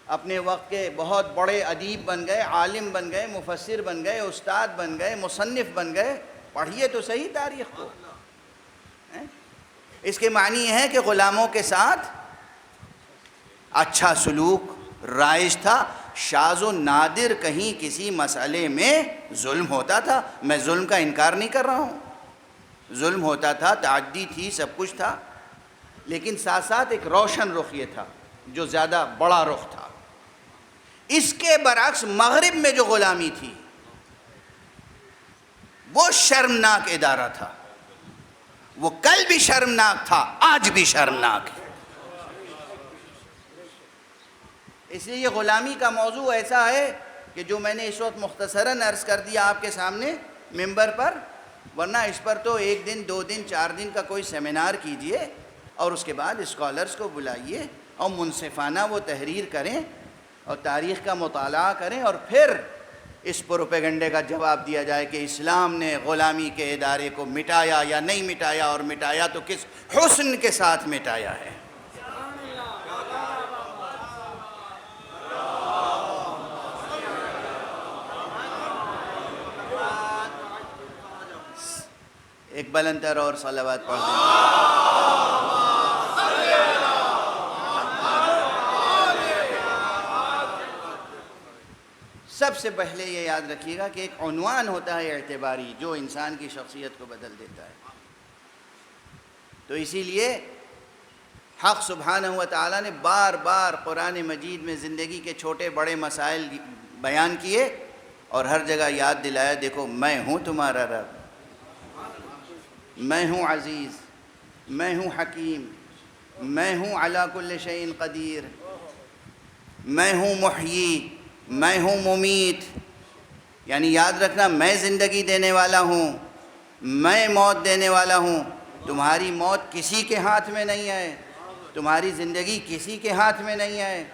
اپنے وقت کے بہت بڑے ادیب بن گئے، عالم بن گئے، مفسر بن گئے، استاد بن گئے، مصنف بن گئے؟ پڑھیے تو صحیح تاریخ کو۔ اس کے معنی یہ ہے کہ غلاموں کے ساتھ اچھا سلوک رائج تھا۔ شاذ و نادر کہیں کسی مسئلے میں ظلم ہوتا تھا، میں ظلم کا انکار نہیں کر رہا ہوں، ظلم ہوتا تھا، تعدی تھی، سب کچھ تھا، لیکن ساتھ ساتھ ایک روشن رخ یہ تھا جو زیادہ بڑا رخ تھا۔ اس کے برعکس مغرب میں جو غلامی تھی وہ شرمناک ادارہ تھا، وہ کل بھی شرمناک تھا، آج بھی شرمناک ہے۔ اس لیے یہ غلامی کا موضوع ایسا ہے کہ جو میں نے اس وقت مختصراً عرض کر دیا آپ کے سامنے ممبر پر، ورنہ اس پر تو 1 دن 2 دن 4 دن کا کوئی سیمینار کیجئے، اور اس کے بعد اسکالرز کو بلائیے اور منصفانہ وہ تحریر کریں اور تاریخ کا مطالعہ کریں، اور پھر اس پروپیگنڈے کا جواب دیا جائے کہ اسلام نے غلامی کے ادارے کو مٹایا یا نہیں مٹایا، اور مٹایا تو کس حسن کے ساتھ مٹایا ہے۔ ایک بلندر اور صلوات پڑھ دیں۔ سب سے پہلے یہ یاد رکھیے گا کہ ایک عنوان ہوتا ہے اعتباری جو انسان کی شخصیت کو بدل دیتا ہے۔ تو اسی لیے حق سبحانہ و تعالیٰ نے بار بار قرآن مجید میں زندگی کے چھوٹے بڑے مسائل بیان کیے، اور ہر جگہ یاد دلایا، دیکھو میں ہوں تمہارا رب، میں ہوں عزیز، میں ہوں حکیم، میں ہوں علی کل شیء قدیر، میں ہوں محیی، میں ہوں ممیت۔ یعنی یاد رکھنا، میں زندگی دینے والا ہوں، میں موت دینے والا ہوں۔ تمہاری موت کسی کے ہاتھ میں نہیں ہے، تمہاری زندگی کسی کے ہاتھ میں نہیں ہے،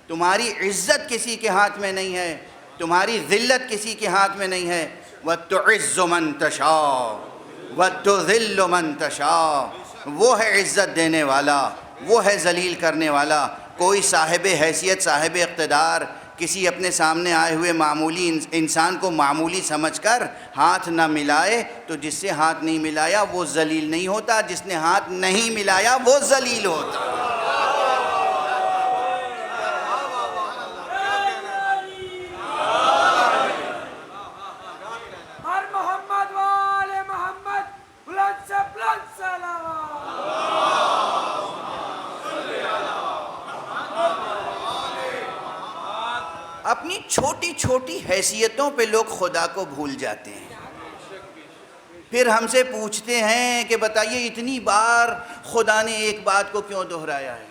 تمہاری عزت کسی کے ہاتھ میں نہیں ہے، تمہاری ذلت کسی کے ہاتھ میں نہیں ہے۔ وَتُعِزُّ مَن تَشَاءُ وَتُذِلُّ مَن تَشَاءُ، وہ ہے عزت دینے والا، وہ ہے ذلیل کرنے والا۔ کوئی صاحب حیثیت، صاحب اقتدار کسی اپنے سامنے آئے ہوئے معمولی انسان کو معمولی سمجھ کر ہاتھ نہ ملائے، تو جس سے ہاتھ نہیں ملایا وہ ذلیل نہیں ہوتا، جس نے ہاتھ نہیں ملایا وہ ذلیل ہوتا۔ اپنی چھوٹی چھوٹی حیثیتوں پہ لوگ خدا کو بھول جاتے ہیں، پھر ہم سے پوچھتے ہیں کہ بتائیے اتنی بار خدا نے ایک بات کو کیوں دہرایا ہے،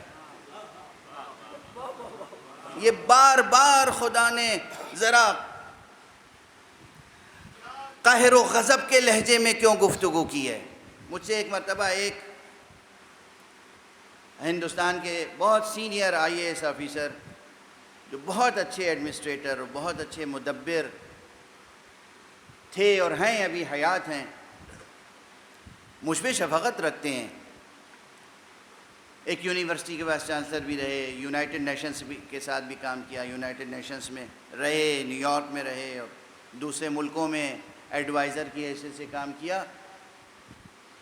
یہ بار بار خدا نے ذرا قہر و غضب کے لہجے میں کیوں گفتگو کی ہے۔ مجھ سے ایک مرتبہ ایک ہندوستان کے بہت senior I A S officer جو بہت اچھے ایڈمنسٹریٹر اور بہت اچھے مدبر تھے اور ہیں، ابھی حیات ہیں، مجھ پہ شفقت رکھتے ہیں، ایک یونیورسٹی کے وائس چانسلر بھی رہے، یونائٹڈ نیشنز کے ساتھ بھی کام کیا، یونائٹڈ نیشنز میں رہے، نیو یارک میں رہے اور دوسرے ملکوں میں ایڈوائزر کی حیثیت سے کام کیا۔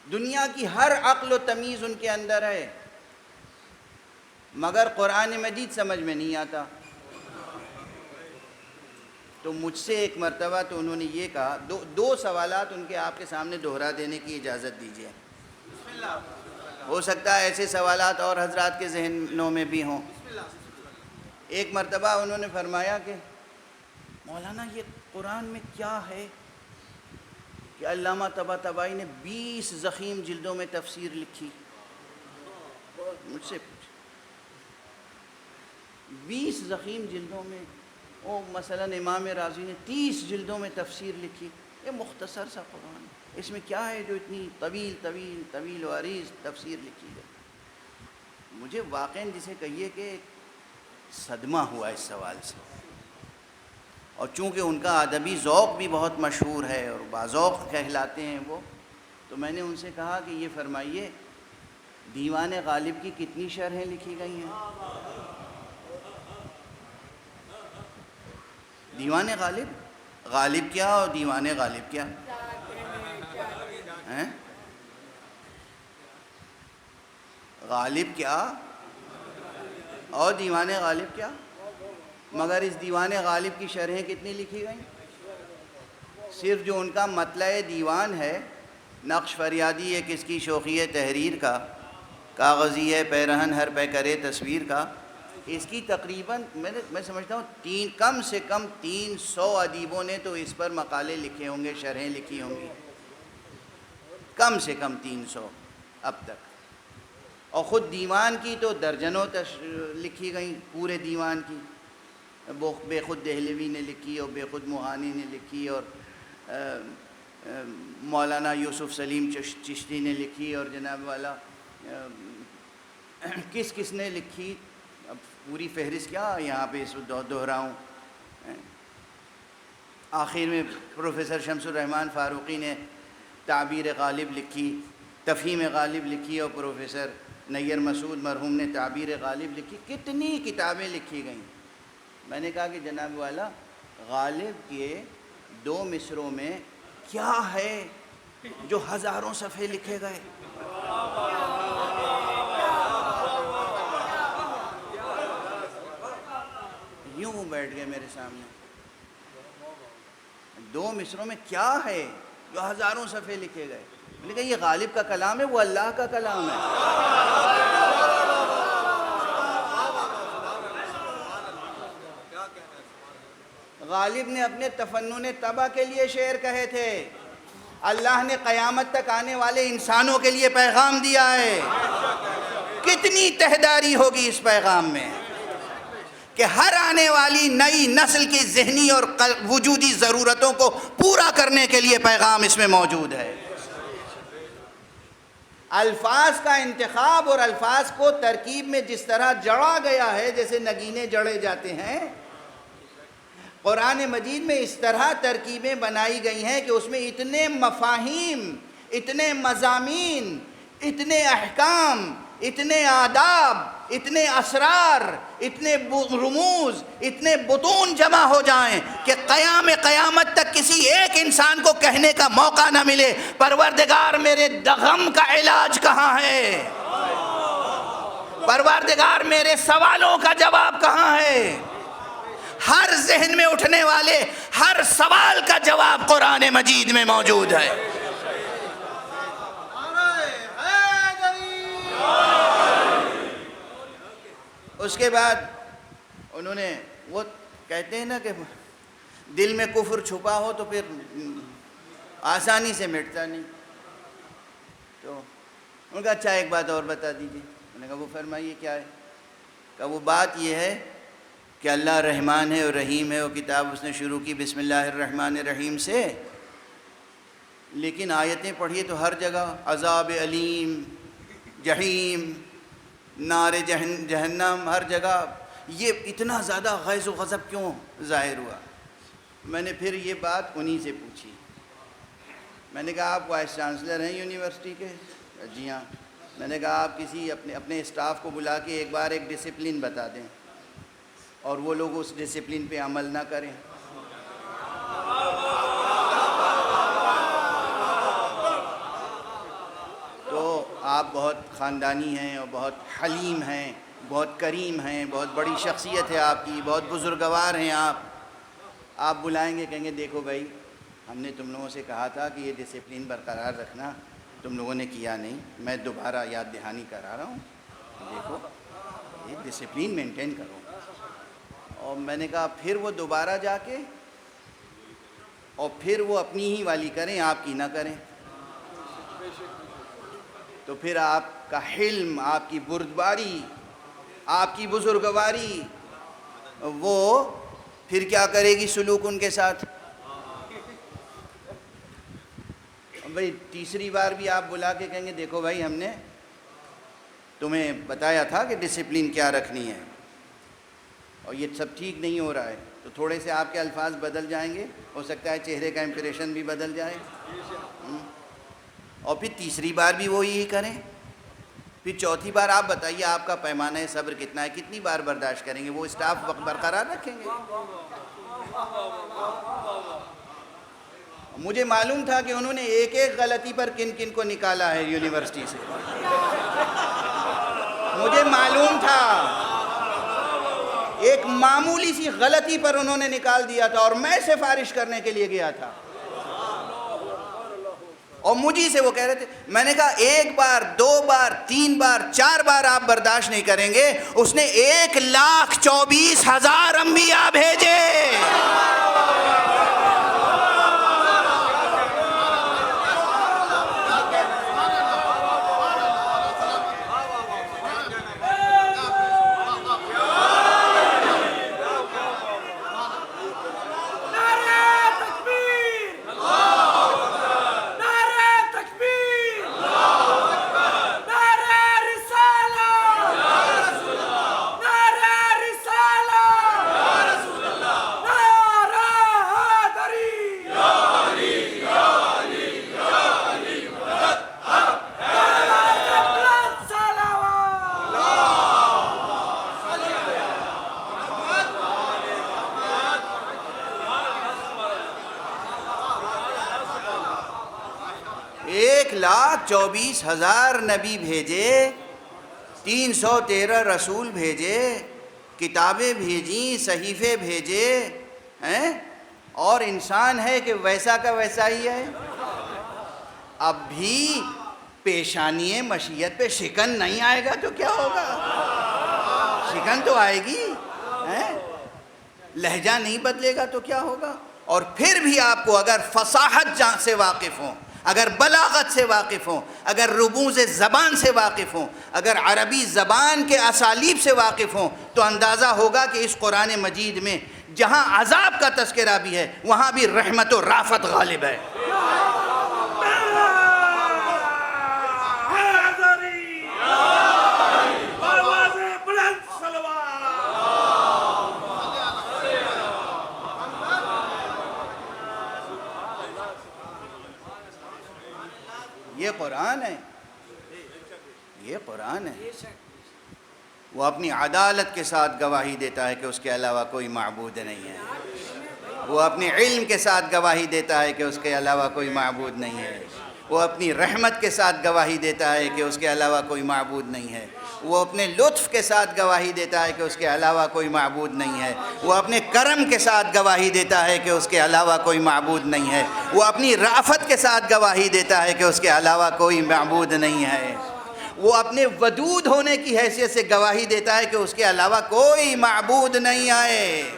دنیا کی ہر عقل و تمیز ان کے اندر ہے، مگر قرآن مجید سمجھ میں نہیں آتا۔ تو مجھ سے ایک مرتبہ تو انہوں نے یہ کہا، دو سوالات ان کے آپ کے سامنے دہرا دینے کی اجازت دیجیے، ہو سکتا ہے ایسے سوالات اور حضرات کے ذہنوں میں بھی ہوں۔ ایک مرتبہ انہوں نے فرمایا کہ مولانا یہ قرآن میں کیا ہے کہ علامہ طباطبائی نے 20 ضخیم جلدوں میں تفسیر لکھی؟ مجھ سے 20 ضخیم جلدوں میں، وہ مثلا امام رازی نے 30 جلدوں میں تفسیر لکھی، یہ مختصر سا قرآن، اس میں کیا ہے جو اتنی طویل طویل طویل و عریض تفسیر لکھی ہے؟ مجھے واقعاً جسے کہیے کہ صدمہ ہوا اس سوال سے، اور چونکہ ان کا ادبی ذوق بھی بہت مشہور ہے اور باذوق کہلاتے ہیں وہ، تو میں نے ان سے کہا کہ یہ فرمائیے دیوان غالب کی کتنی شرحیں لکھی گئی ہیں؟ دیوان غالب، غالب کیا اور دیوان غالب کیا ہیں؟ غالب کیا اور دیوان غالب کیا؟ مگر اس دیوان غالب کی شرحیں کتنی لکھی گئیں؟ صرف جو ان کا مطلع دیوان ہے، نقش فریادی ہے کس کی شوخی تحریر کا، کاغذی ہے پیرہن ہر پہ کرے تصویر کا، اس کی تقریباً میں سمجھتا ہوں کم سے کم 300 ادیبوں نے تو اس پر مقالے لکھے ہوں گے، شرحیں لکھی ہوں گی، کم سے کم 300 اب تک۔ اور خود دیوان کی تو درجنوں لکھی گئیں، پورے دیوان کی، بے خود دہلوی نے لکھی اور بے خود موہانی نے لکھی اور مولانا یوسف سلیم چشتی نے لکھی اور جناب والا کس کس نے لکھی، اب پوری فہرست کیا یہاں پہ اس دہراؤں۔ آخر میں پروفیسر شمس الرحمن فاروقی نے تعبیر غالب لکھی، تفہیم غالب لکھی، اور پروفیسر نیر مسعود مرحوم نے تعبیر غالب لکھی، کتنی کتابیں لکھی گئیں۔ میں نے کہا کہ جناب والا غالب کے 2 مصروں میں کیا ہے جو ہزاروں صفحے لکھے گئے؟ یوں بیٹھ گئے میرے سامنے، 2 مصروں میں کیا ہے جو ہزاروں صفحے لکھے گئے؟ میں نے کہا یہ غالب کا کلام ہے، وہ اللہ کا کلام ہے۔ غالب نے اپنے تفنن طبع کے لیے شعر کہے تھے، اللہ نے قیامت تک آنے والے انسانوں کے لیے پیغام دیا ہے۔ کتنی تہداری ہوگی اس پیغام میں کہ ہر آنے والی نئی نسل کی ذہنی اور وجودی ضرورتوں کو پورا کرنے کے لیے پیغام اس میں موجود ہے۔ الفاظ کا انتخاب اور الفاظ کو ترکیب میں جس طرح جڑا گیا ہے، جیسے نگینے جڑے جاتے ہیں، قرآن مجید میں اس طرح ترکیبیں بنائی گئی ہیں کہ اس میں اتنے مفاہیم، اتنے مضامین، اتنے احکام، اتنے آداب اتنے اسرار، اتنے رموز، اتنے بطون جمع ہو جائیں کہ قیامت تک کسی ایک انسان کو کہنے کا موقع نہ ملے پروردگار میرے غم کا علاج کہاں ہے، پروردگار میرے سوالوں کا جواب کہاں ہے۔ ہر ذہن میں اٹھنے والے ہر سوال کا جواب قرآن مجید میں موجود ہے۔ اس کے بعد انہوں نے وہ کہتے ہیں نا کہ دل میں کفر چھپا ہو تو پھر آسانی سے مٹتا نہیں، تو ان کا اچھا ایک بات اور بتا دیجیے۔ میں نے کہا وہ فرمائیے کیا ہے؟ کہ وہ بات یہ ہے کہ اللہ رحمان ہے اور رحیم ہے، وہ کتاب اس نے شروع کی بسم اللہ الرحمن الرحیم سے، لیکن آیتیں پڑھیے تو ہر جگہ عذاب علیم، جہیم، نار جہنم، ہر جگہ یہ اتنا زیادہ غیظ و غضب کیوں ظاہر ہوا؟ میں نے پھر یہ بات انہی سے پوچھی۔ میں نے کہا آپ وائس چانسلر ہیں یونیورسٹی کے؟ جی ہاں۔ میں نے کہا آپ کسی اپنے اسٹاف کو بلا کے ایک بار ایک ڈسپلن بتا دیں اور وہ لوگ اس ڈسپلن پہ عمل نہ کریں۔ تو آپ بہت خاندانی ہیں اور بہت حلیم ہیں، بہت کریم ہیں، بہت بڑی شخصیت ہے آپ کی، بہت بزرگوار ہیں آپ بلائیں گے، کہیں گے دیکھو بھائی ہم نے تم لوگوں سے کہا تھا کہ یہ ڈسپلن برقرار رکھنا، تم لوگوں نے کیا نہیں، میں دوبارہ یاد دہانی کرا رہا ہوں، دیکھو یہ ڈسپلن مینٹین کرو۔ اور میں نے کہا پھر وہ دوبارہ جا کے اور پھر وہ اپنی ہی والی کریں، آپ کی نہ کریں، تو پھر آپ کا حلم، آپ کی بردباری، آپ کی بزرگواری وہ پھر کیا کرے گی سلوک ان کے ساتھ؟ بھائی تیسری بار بھی آپ بلا کے کہیں گے دیکھو بھائی ہم نے تمہیں بتایا تھا کہ ڈسپلن کیا رکھنی ہے اور یہ سب ٹھیک نہیں ہو رہا ہے، تو تھوڑے سے آپ کے الفاظ بدل جائیں گے، ہو سکتا ہے چہرے کا امپریشن بھی بدل جائے، اور پھر تیسری بار بھی وہی کریں، پھر چوتھی بار آپ بتائیے آپ کا پیمانہ صبر کتنا ہے، کتنی بار برداشت کریں گے؟ وہ اسٹاف برقرار رکھیں گے؟ مجھے معلوم تھا کہ انہوں نے ایک ایک غلطی پر کن کن کو نکالا ہے یونیورسٹی سے، مجھے معلوم تھا ایک معمولی سی غلطی پر انہوں نے نکال دیا تھا اور میں سفارش کرنے کے لیے گیا تھا، اور مجھے سے وہ کہہ رہے تھے، میں نے کہا ایک بار، دو بار، تین بار، چار بار آپ برداشت نہیں کریں گے، اس نے 1,24,000 انبیاء بھیجے۔ چوبیس ہزار نبی بھیجے، 313 رسول بھیجے، کتابیں بھیجیں، صحیفے بھیجے ہیں، اور انسان ہے کہ ویسا کا ویسا ہی ہے۔ اب بھی پیشانی مشیت پہ شکن نہیں آئے گا تو کیا ہوگا؟ شکن تو آئے گی، لہجہ نہیں بدلے گا تو کیا ہوگا؟ اور پھر بھی آپ کو اگر فصاحت سے واقف ہوں، اگر بلاغت سے واقف ہوں، اگر رموز زبان سے واقف ہوں، اگر عربی زبان کے اسالیب سے واقف ہوں، تو اندازہ ہوگا کہ اس قرآن مجید میں جہاں عذاب کا تذکرہ بھی ہے وہاں بھی رحمت و رافت غالب ہے۔ یہ قرآن ہے، یہ قرآن ہے۔ وہ اپنی عدالت کے ساتھ گواہی دیتا ہے کہ اس کے علاوہ کوئی معبود نہیں ہے، وہ اپنے علم کے ساتھ گواہی دیتا ہے کہ اس کے علاوہ کوئی معبود نہیں ہے، وہ اپنی رحمت کے ساتھ گواہی دیتا ہے کہ اس کے علاوہ کوئی معبود نہیں ہے، وہ اپنے لطف کے ساتھ گواہی دیتا ہے کہ اس کے علاوہ کوئی معبود نہیں ہے، وہ اپنے کرم کے ساتھ گواہی دیتا ہے کہ اس کے علاوہ کوئی معبود نہیں ہے، وہ اپنی رافت کے ساتھ گواہی دیتا ہے کہ اس کے علاوہ کوئی معبود نہیں ہے، وہ اپنے ودود ہونے کی حیثیت سے گواہی دیتا ہے کہ اس کے علاوہ کوئی معبود نہیں ہے۔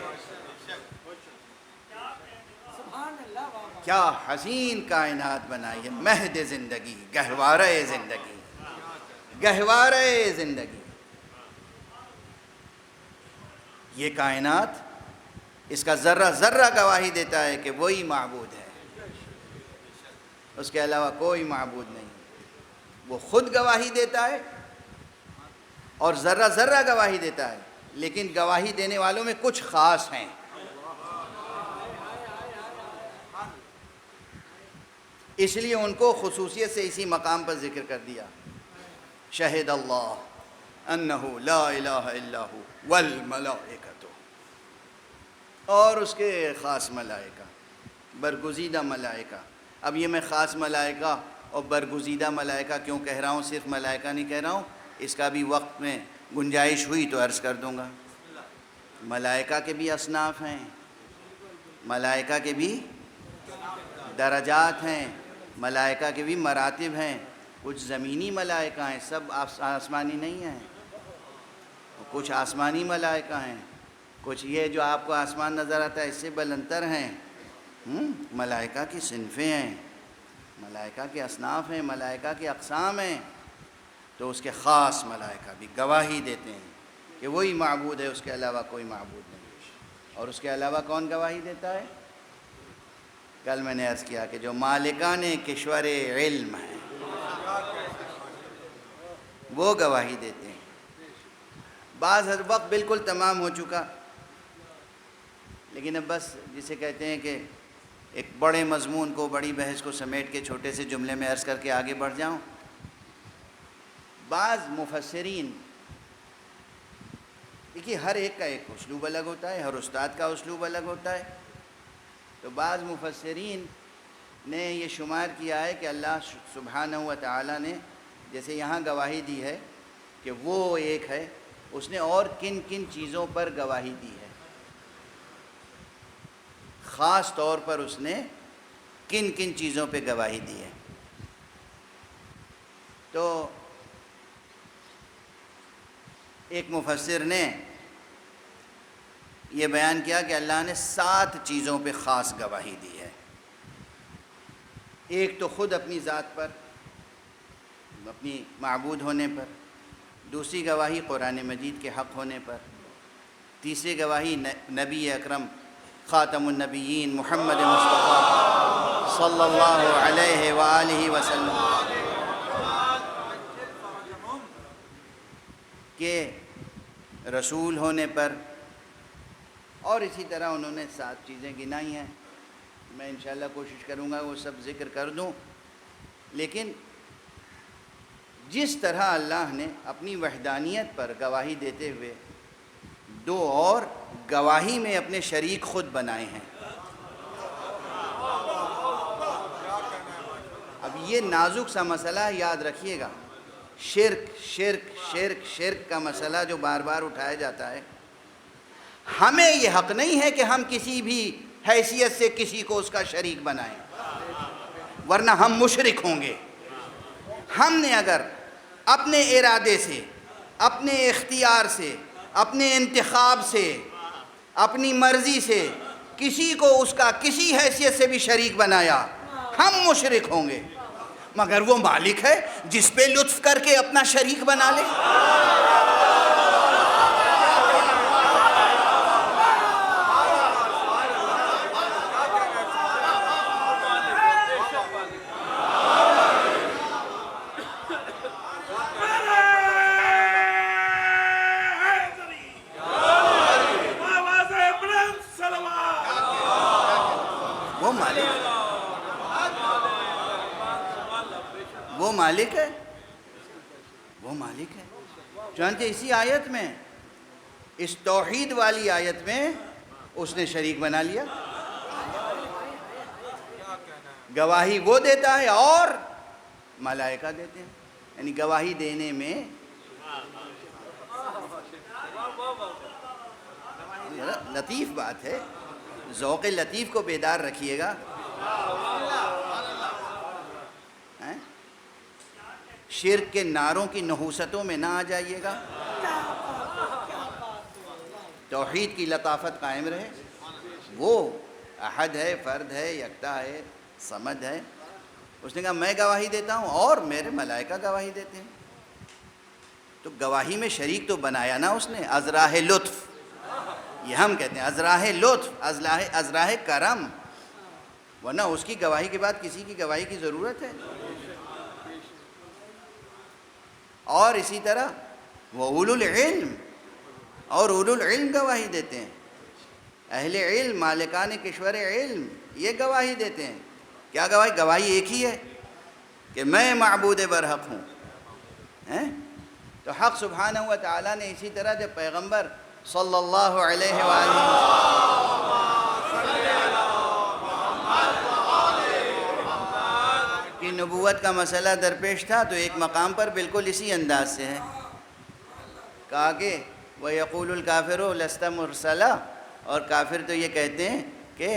کیا حسین کائنات بنائی ہے، مہد زندگی، گہوارہ زندگی، گہوارہ زندگی۔ یہ کائنات، اس کا ذرہ ذرہ گواہی دیتا ہے کہ وہی معبود ہے، اس کے علاوہ کوئی معبود نہیں۔ وہ خود گواہی دیتا ہے اور ذرہ ذرہ گواہی دیتا ہے، لیکن گواہی دینے والوں میں کچھ خاص ہیں۔ اس لیے ان کو خصوصیت سے اسی مقام پر ذکر کر دیا، شہد اللہ انہ لا الہ الا ہو والملائکۃ، اور اس کے خاص ملائکہ، برگزیدہ ملائکہ۔ اب یہ میں خاص ملائکہ اور برگزیدہ ملائکہ کیوں کہہ رہا ہوں، صرف ملائکہ نہیں کہہ رہا ہوں، اس کا بھی وقت میں گنجائش ہوئی تو عرض کر دوں گا۔ ملائکہ کے بھی اصناف ہیں، ملائکہ کے بھی درجات ہیں، ملائکہ کے بھی مراتب ہیں۔ کچھ زمینی ملائکہ ہیں، سب آسمانی نہیں ہیں، کچھ آسمانی ملائکہ ہیں، کچھ یہ جو آپ کو آسمان نظر آتا ہے اس سے بلندر ہیں۔ ملائکہ کی صنفیں ہیں، ملائکہ کے اصناف ہیں، ملائکہ کی اقسام ہیں۔ تو اس کے خاص ملائکہ بھی گواہی دیتے ہیں کہ وہی معبود ہے، اس کے علاوہ کوئی معبود نہیں۔ اور اس کے علاوہ کون گواہی دیتا ہے؟ کل میں نے عرض کیا کہ جو مالکان کشور علم ہیں وہ گواہی دیتے ہیں۔ بعض وقت بالکل تمام ہو چکا، لیکن اب بس جسے کہتے ہیں کہ ایک بڑے مضمون کو، بڑی بحث کو سمیٹ کے چھوٹے سے جملے میں عرض کر کے آگے بڑھ جاؤں۔ بعض مفسرین، دیکھیے ہر ایک کا ایک اسلوب الگ ہوتا ہے، ہر استاد کا اسلوب الگ ہوتا ہے۔ تو بعض مفسرین نے یہ شمار کیا ہے کہ اللہ سبحانہ و تعالیٰ نے جیسے یہاں گواہی دی ہے کہ وہ ایک ہے، اس نے اور کن کن چیزوں پر گواہی دی ہے، خاص طور پر اس نے کن کن چیزوں پہ گواہی دی ہے۔ تو ایک مفسر نے یہ بیان کیا کہ اللہ نے 7 چیزوں پہ خاص گواہی دی ہے۔ ایک تو خود اپنی ذات پر، اپنی معبود ہونے پر، دوسری گواہی قرآن مجید کے حق ہونے پر، تیسری گواہی نبی اکرم خاتم النبیین محمد مصطفیٰ صلی اللہ علیہ وآلہ وسلم کے رسول ہونے پر، اور اسی طرح انہوں نے 7 چیزیں گنائی ہیں۔ میں انشاءاللہ کوشش کروں گا وہ سب ذکر کر دوں، لیکن جس طرح اللہ نے اپنی وحدانیت پر گواہی دیتے ہوئے 2 اور گواہی میں اپنے شریک خود بنائے ہیں۔ اب یہ نازک سا مسئلہ یاد رکھیے گا، شرک شرک شرک شرک کا مسئلہ جو بار بار اٹھایا جاتا ہے، ہمیں یہ حق نہیں ہے کہ ہم کسی بھی حیثیت سے کسی کو اس کا شریک بنائیں، ورنہ ہم مشرک ہوں گے۔ ہم نے اگر اپنے ارادے سے، اپنے اختیار سے، اپنے انتخاب سے، اپنی مرضی سے کسی کو اس کا کسی حیثیت سے بھی شریک بنایا، ہم مشرک ہوں گے۔ مگر وہ مالک ہے جس پہ لطف کر کے اپنا شریک بنا لے۔ وہ مالک ہے چنانچہ اسی آیت میں، اس توحید والی آیت میں اس نے شریک بنا لیا. گواہی وہ دیتا ہے اور ملائکہ دیتے ہیں. یعنی گواہی دینے میں لطیف بات ہے، ذوق لطیف کو بیدار رکھیے گا. شرک کے نعروں کی نحوستوں میں نہ آ جائیے گا. توحید کی لطافت قائم رہے. وہ احد ہے، فرد ہے، یکتا ہے، صمد ہے. اس نے کہا میں گواہی دیتا ہوں اور میرے ملائکہ گواہی دیتے ہیں. تو گواہی میں شریک تو بنایا نا اس نے، ازراہ لطف. یہ ہم کہتے ہیں ازراہ لطف، ازراہ کرم. ورنہ اس کی گواہی کے بعد کسی کی گواہی کی ضرورت ہے؟ اور اسی طرح وہ اولو العلم، اور اولو العلم گواہی دیتے ہیں. اہل علم، مالکان کشور علم، یہ گواہی دیتے ہیں. کیا گواہی؟ گواہی ایک ہی ہے کہ میں معبود برحق ہوں. تو حق سبحانہ و تعالیٰ نے اسی طرح جب پیغمبر صلی اللہ علیہ وآلہ کی نبوت کا مسئلہ درپیش تھا تو ایک مقام پر بالکل اسی انداز سے ہے کہا کہ وَيَقُولُ الْكَافِرُ لَسْتَ مُرْسَلًا، اور کافر تو یہ کہتے ہیں کہ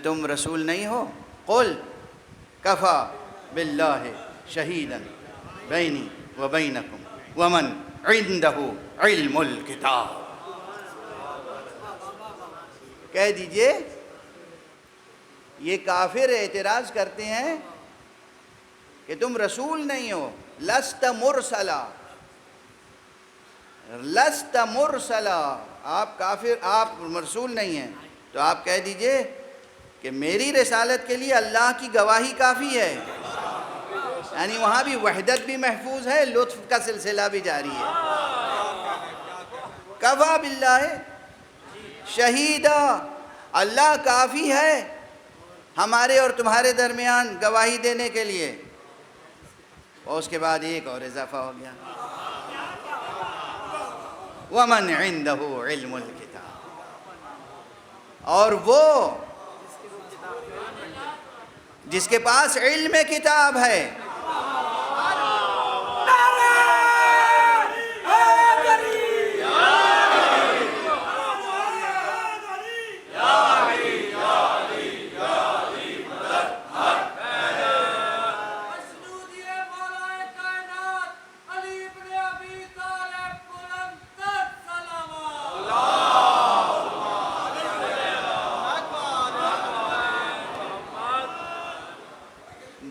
تم رسول نہیں ہو. قُلْ كَفَى بِاللَّهِ شَهِيدًا بَيْنِي وَبَيْنَكُمْ وَمَنْ عِنْدَهُ عِلْمُ الْكِتَابِ. کہہ دیجئے یہ کافر اعتراض کرتے ہیں کہ تم رسول نہیں ہو. لست مرسلا، لست مرسلا، آپ کافر، آپ مرسول نہیں ہیں. تو آپ کہہ دیجئے کہ میری رسالت کے لیے اللہ کی گواہی کافی ہے. یعنی وہاں بھی وحدت بھی محفوظ ہے، لطف کا سلسلہ بھی جاری ہے. کفا باللہ شہیدا، اللہ کافی ہے ہمارے اور تمہارے درمیان گواہی دینے کے لیے. اور اس کے بعد ایک اور اضافہ ہو گیا، وَمَنْ عِنْدَهُ عِلْمُ الْكِتَابِ، اور وہ جس کے پاس علم کتاب ہے.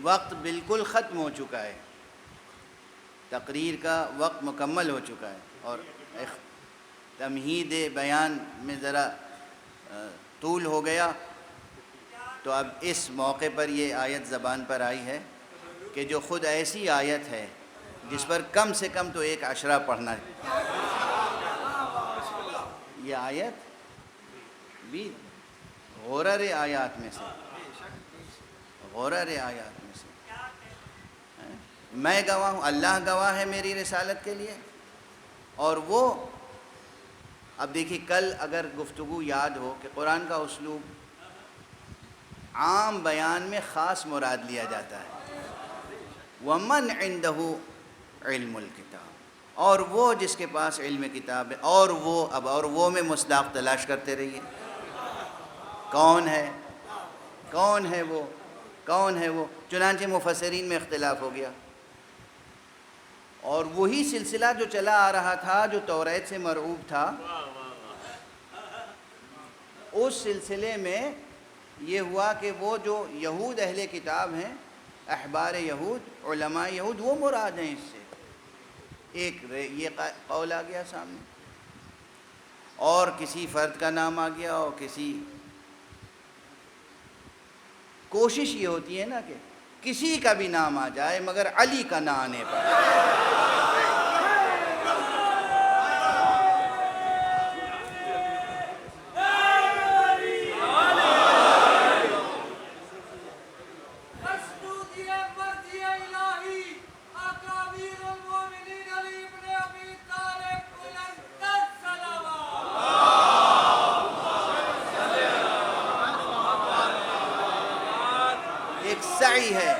وقت بالکل ختم ہو چکا ہے، تقریر کا وقت مکمل ہو چکا ہے، اور تمہید بیان میں ذرا طول ہو گیا. تو اب اس موقع پر یہ آیت زبان پر آئی ہے کہ جو خود ایسی آیت ہے جس پر کم سے کم تو ایک عشرہ پڑھنا ہے. یہ آیت بھی غرر آیات میں سے، غرر آیات میں سے. میں گواہ ہوں، اللہ گواہ ہے میری رسالت کے لیے. اور وہ اب دیکھیے، کل اگر گفتگو یاد ہو کہ قرآن کا اسلوب عام بیان میں خاص مراد لیا جاتا ہے. وَمَنْ عِنْدَهُ عِلْمُ الْكِتَابِ، اور وہ جس کے پاس علم کتاب ہے. اور وہ، اب اور وہ میں مصداق تلاش کرتے رہیے. کون ہے؟ کون ہے وہ؟ کون ہے وہ؟ چنانچہ مفسرین میں اختلاف ہو گیا. اور وہی سلسلہ جو چلا آ رہا تھا جو توریت سے مرعوب تھا، اس سلسلے میں یہ ہوا کہ وہ جو یہود اہل کتاب ہیں، احبار یہود، علماء یہود، وہ مراد ہیں اس سے. ایک یہ قول آ گیا سامنے، اور کسی فرد کا نام آ گیا، اور کسی، کوشش یہ ہوتی ہے نا کہ کسی کا بھی نام آ جائے مگر علی کا نہ آنے پر. ایک سعی ہے.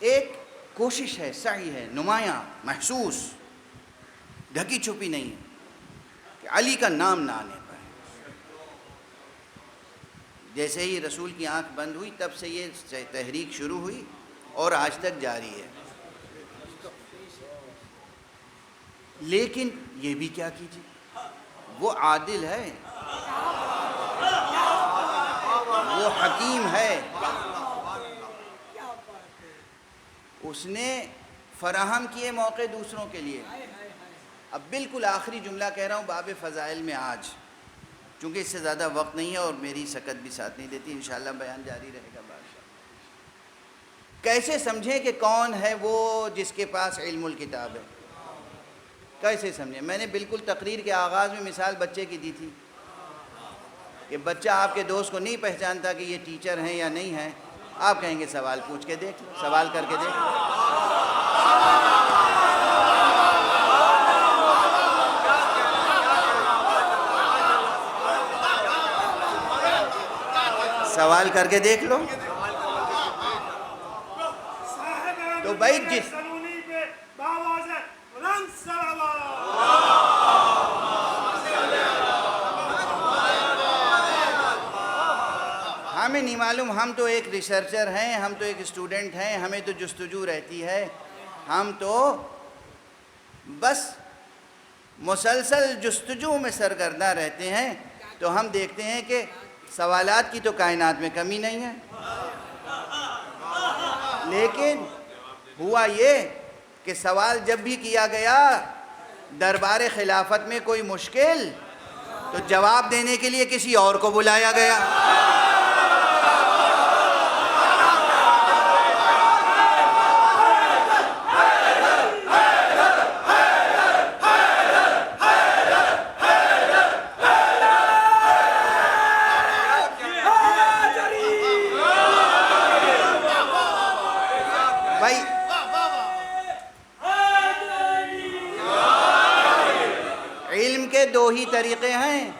ایک کوشش ہے، سعی ہے، نمایاں، محسوس، ڈھکی چھپی نہیں ہے کہ علی کا نام نہ آنے پائے. جیسے ہی رسول کی آنکھ بند ہوئی تب سے یہ تحریک شروع ہوئی اور آج تک جاری ہے. لیکن یہ بھی کیا کیجیے، وہ عادل ہے، وہ حکیم ہے، اس نے فراہم کیے موقع دوسروں کے لیے. اب بالکل آخری جملہ کہہ رہا ہوں باب فضائل میں آج، چونکہ اس سے زیادہ وقت نہیں ہے اور میری سکت بھی ساتھ نہیں دیتی، انشاءاللہ بیان جاری رہے گا. کیسے سمجھیں کہ کون ہے وہ جس کے پاس علم الکتاب ہے؟ کیسے سمجھیں؟ میں نے بالکل تقریر کے آغاز میں مثال بچے کی دی تھی کہ بچہ آپ کے دوست کو نہیں پہچانتا کہ یہ ٹیچر ہیں یا نہیں ہیں، آپ کہیں گے سوال پوچھ کے دیکھ لو، سوال کر کے دیکھ لو. سوال کر کے دیکھ لو. تو بھائی جس ہمیں نہیں معلوم، ہم تو ایک ریسرچر ہیں، ہم تو ایک اسٹوڈنٹ ہیں، ہمیں تو جستجو رہتی ہے، ہم تو بس مسلسل جستجو میں سرگرداں رہتے ہیں. تو ہم دیکھتے ہیں کہ سوالات کی تو کائنات میں کمی نہیں ہے، لیکن ہوا یہ کہ سوال جب بھی کیا گیا دربار خلافت میں کوئی مشکل، تو جواب دینے کے لیے کسی اور کو بلایا گیا. دو ہی طریقے ہیں،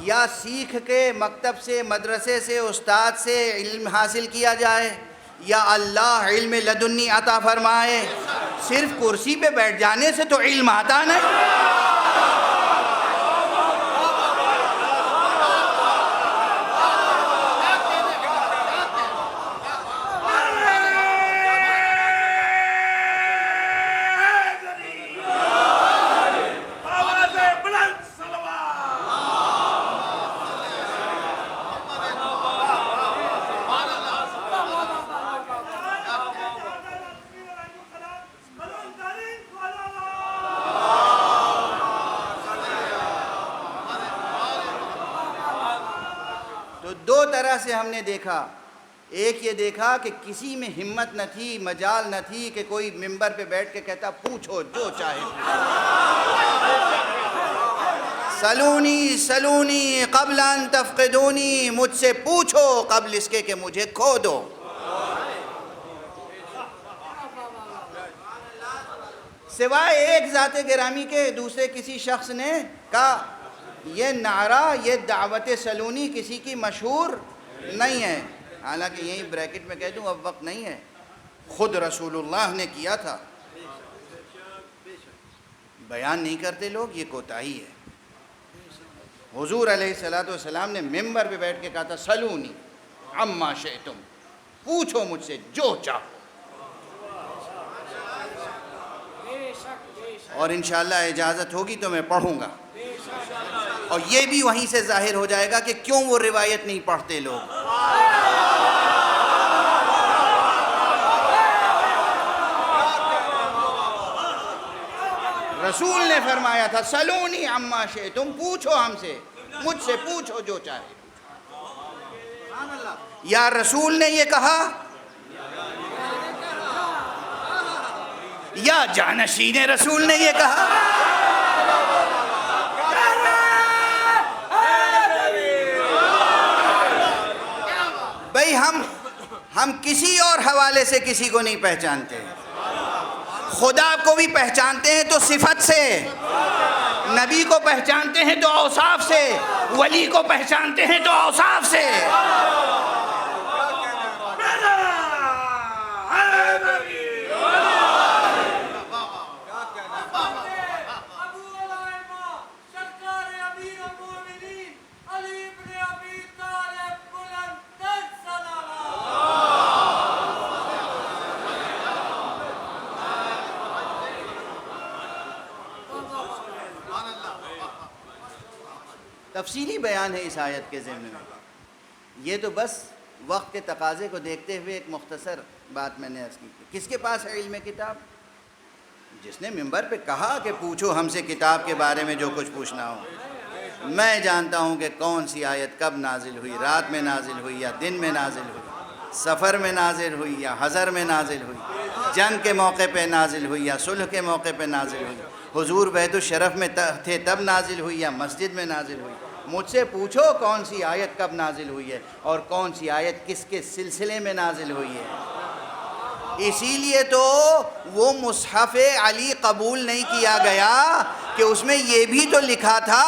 یا سیکھ کے مکتب سے، مدرسے سے، استاد سے علم حاصل کیا جائے، یا اللہ علم لدنی عطا فرمائے. صرف کرسی پہ بیٹھ جانے سے تو علم آتا نہیں. دو طرح سے ہم نے دیکھا. ایک یہ دیکھا کہ کسی میں ہمت نہ تھی، مجال نہ تھی کہ کوئی ممبر پہ بیٹھ کے کہتا پوچھو جو چاہے، سلونی سلونی قبل ان تفقدونی، مجھ سے پوچھو قبل اس کے کہ مجھے کھو دو. سوائے ایک ذات گرامی کے دوسرے کسی شخص نے کہا یہ نعرہ، یہ دعوت سلونی کسی کی مشہور نہیں ہے. حالانکہ یہی بریکٹ میں کہہ دوں، اب وقت نہیں ہے، خود رسول اللہ نے کیا تھا. بیان نہیں کرتے لوگ، یہ کوتاہی ہے. حضور علیہ السلام نے ممبر پہ بیٹھ کے کہا تھا سلونی عما شئتم، پوچھو مجھ سے جو چاہو. اور انشاءاللہ اجازت ہوگی تو میں پڑھوں گا، اور یہ بھی وہیں سے ظاہر ہو جائے گا کہ کیوں وہ روایت نہیں پڑھتے لوگ. رسول نے فرمایا تھا سلونی عما شئتم، پوچھو ہم سے، مجھ سے پوچھو جو چاہے. یا رسول نے یہ کہا یا جانشین رسول نے یہ کہا؟ بھئی ہم کسی اور حوالے سے کسی کو نہیں پہچانتے. خدا کو بھی پہچانتے ہیں تو صفت سے، نبی کو پہچانتے ہیں تو اوصاف سے، ولی کو پہچانتے ہیں تو اوصاف سے۔ تفصیلی بیان ہے اس آیت کے ضمن میں، یہ تو بس وقت کے تقاضے کو دیکھتے ہوئے ایک مختصر بات میں نے عرض کی۔ کس کے پاس ہے علم کتاب؟ جس نے منبر پہ کہا کہ پوچھو ہم سے کتاب کے بارے میں جو کچھ پوچھنا ہو۔ میں جانتا ہوں کہ کون سی آیت کب نازل ہوئی، رات میں نازل ہوئی یا دن میں نازل ہوئی، سفر میں نازل ہوئی یا حضر میں نازل ہوئی، جنگ کے موقع پہ نازل ہوئی یا صلح کے موقع پہ نازل ہوئی، حضور بیت الشرف میں تھے تب نازل ہوئی یا مسجد میں نازل ہوئی۔ مجھ سے پوچھو کون سی آیت کب نازل ہوئی ہے اور کون سی آیت کس کے سلسلے میں نازل ہوئی ہے۔ اسی لیے تو وہ مصحف علی قبول نہیں کیا گیا کہ اس میں یہ بھی تو لکھا تھا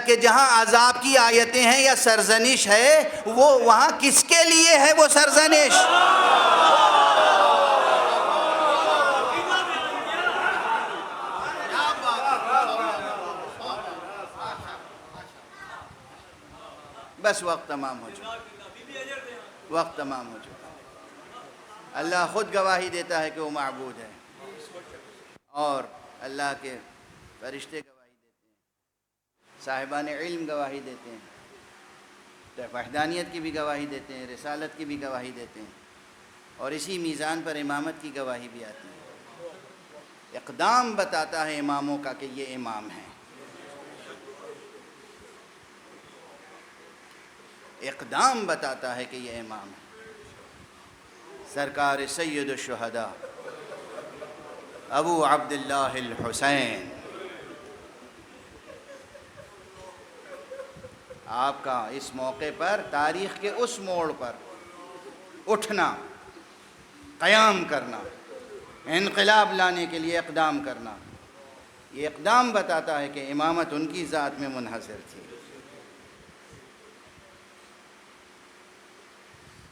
کہ جہاں عذاب کی آیتیں ہیں یا سرزنش ہے وہ وہاں کس کے لیے ہے وہ سرزنش۔ بس وقت تمام ہو چکا، وقت تمام ہو چکا۔ اللہ خود گواہی دیتا ہے کہ وہ معبود ہے، اور اللہ کے فرشتے گواہی دیتے ہیں، صاحبان علم گواہی دیتے ہیں، وحدانیت کی بھی گواہی دیتے ہیں، رسالت کی بھی گواہی دیتے ہیں، اور اسی میزان پر امامت کی گواہی بھی آتی ہے۔ اقدام بتاتا ہے اماموں کا کہ یہ امام ہے، اقدام بتاتا ہے کہ یہ امام ہے۔ سرکار سید الشہداء ابو عبداللہ الحسین، آپ کا اس موقع پر تاریخ کے اس موڑ پر اٹھنا، قیام کرنا، انقلاب لانے کے لیے اقدام کرنا، یہ اقدام بتاتا ہے کہ امامت ان کی ذات میں منحصر تھی۔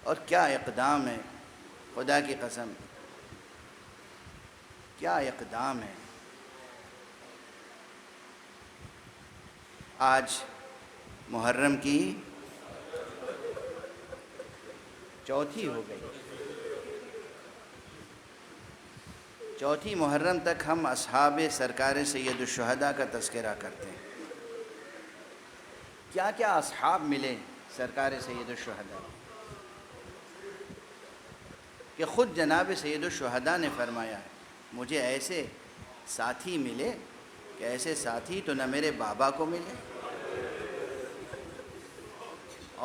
اور کیا اقدام ہے، خدا کی قسم کیا اقدام ہے۔ آج محرم کی چوتھی ہو گئی، چوتھی محرم تک ہم اصحاب سرکار سید الشہداء کا تذکرہ کرتے ہیں۔ کیا کیا اصحاب ملے سرکار سید الشہداء کہ خود جناب سید الشہداء نے فرمایا ہے مجھے ایسے ساتھی ملے کہ ایسے ساتھی تو نہ میرے بابا کو ملے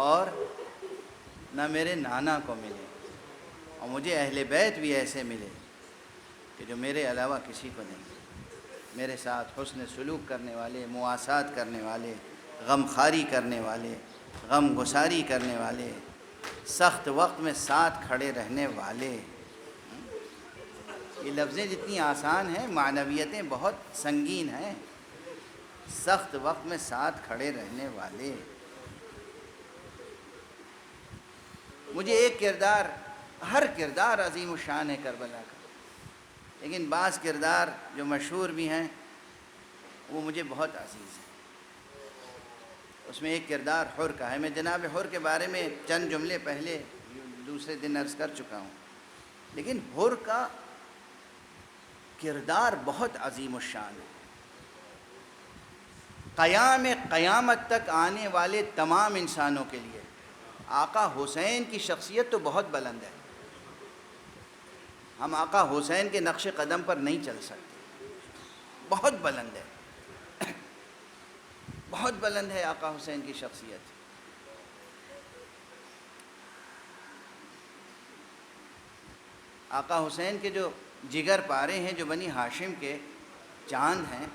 اور نہ میرے نانا کو ملے، اور مجھے اہل بیت بھی ایسے ملے کہ جو میرے علاوہ کسی کو نہیں، میرے ساتھ حسن سلوک کرنے والے، مواسات کرنے والے، غم خواری کرنے والے، غم گساری کرنے والے، سخت وقت میں ساتھ کھڑے رہنے والے۔ یہ لفظیں جتنی آسان ہیں معنویتیں بہت سنگین ہیں۔ سخت وقت میں ساتھ کھڑے رہنے والے۔ مجھے ایک کردار، ہر کردار عظیم الشان ہے کربلا کا، لیکن بعض کردار جو مشہور بھی ہیں وہ مجھے بہت عزیز ہیں۔ اس میں ایک کردار حر کا ہے۔ میں جناب حر کے بارے میں چند جملے پہلے دوسرے دن عرض کر چکا ہوں، لیکن حر کا کردار بہت عظیم الشان ہے۔ قیامت تک آنے والے تمام انسانوں کے لیے آقا حسین کی شخصیت تو بہت بلند ہے۔ ہم آقا حسین کے نقش قدم پر نہیں چل سکتے، بہت بلند ہے، بہت بلند ہے آقا حسین کی شخصیت۔ آقا حسین کے جو جگر پارے ہیں، جو بنی ہاشم کے چاند ہیں،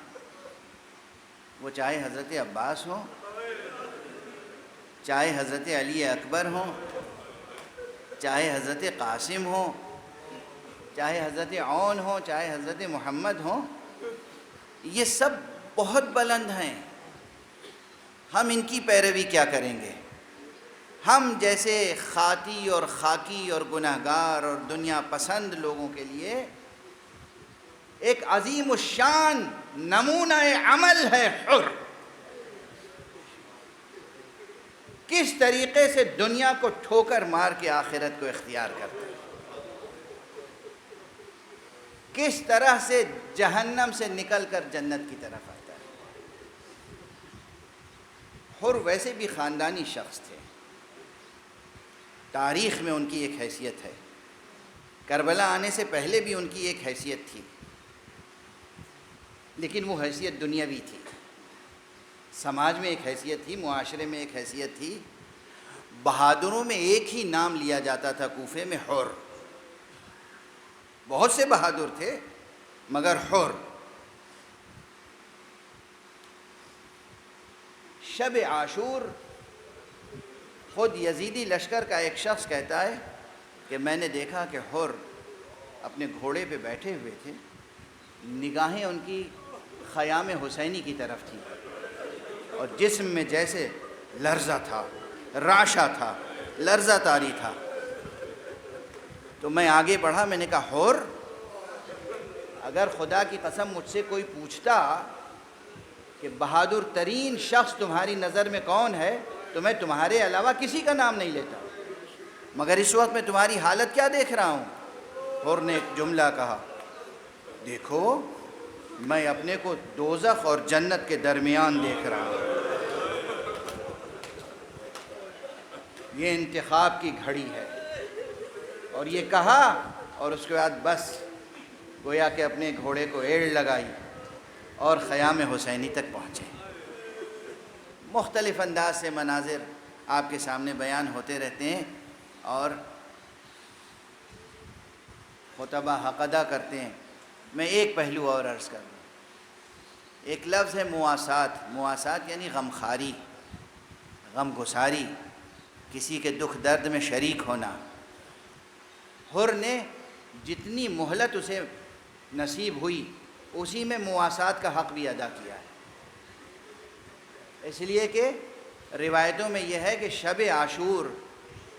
وہ چاہے حضرت عباس ہوں، چاہے حضرت علی اکبر ہوں، چاہے حضرت قاسم ہوں، چاہے حضرت عون ہوں چاہے حضرت محمد ہوں، یہ سب بہت بلند ہیں. ہم ان کی پیروی کیا کریں گے؟ ہم جیسے خاطی اور خاکی اور گناہگار اور دنیا پسند لوگوں کے لیے ایک عظیم الشان نمونہ عمل ہے حر. کس طریقے سے دنیا کو ٹھوکر مار کے آخرت کو اختیار کرتا ہے، کس طرح سے جہنم سے نکل کر جنت کی طرف آتا ہے. حر ویسے بھی خاندانی شخص تھے، تاریخ میں ان کی ایک حیثیت ہے، کربلا آنے سے پہلے بھی ان کی ایک حیثیت تھی، لیکن وہ حیثیت دنیاوی تھی. سماج میں ایک حیثیت تھی، معاشرے میں ایک حیثیت تھی. بہادروں میں ایک ہی نام لیا جاتا تھا کوفے میں، حر. بہت سے بہادر تھے مگر حر. شب عاشور خود یزیدی لشکر کا ایک شخص کہتا ہے کہ میں نے دیکھا کہ حر اپنے گھوڑے پہ بیٹھے ہوئے تھے، نگاہیں ان کی خیام حسینی کی طرف تھیں اور جسم میں جیسے لرزہ تھا، رعشہ تھا، لرزہ طاری تھا. تو میں آگے بڑھا، میں نے کہا حر، اگر خدا کی قسم مجھ سے کوئی پوچھتا کہ بہادر ترین شخص تمہاری نظر میں کون ہے تو میں تمہارے علاوہ کسی کا نام نہیں لیتا، مگر اس وقت میں تمہاری حالت کیا دیکھ رہا ہوں. حر نے ایک جملہ کہا، دیکھو میں اپنے کو دوزخ اور جنت کے درمیان دیکھ رہا ہوں. یہ انتخاب کی گھڑی ہے. اور یہ کہا اور اس کے بعد بس گویا کہ اپنے گھوڑے کو ایڑ لگائی اور خیام حسینی تک پہنچے. مختلف انداز سے مناظر آپ کے سامنے بیان ہوتے رہتے ہیں اور خطبہ حق ادا کرتے ہیں. میں ایک پہلو اور عرض کر دوں. ایک لفظ ہے مواسات. مواسات یعنی غمخواری، غم گساری، کسی کے دکھ درد میں شریک ہونا. حر نے جتنی مہلت اسے نصیب ہوئی اسی میں مواسات کا حق بھی ادا کیا ہے. اس لیے کہ روایتوں میں یہ ہے کہ شب عاشور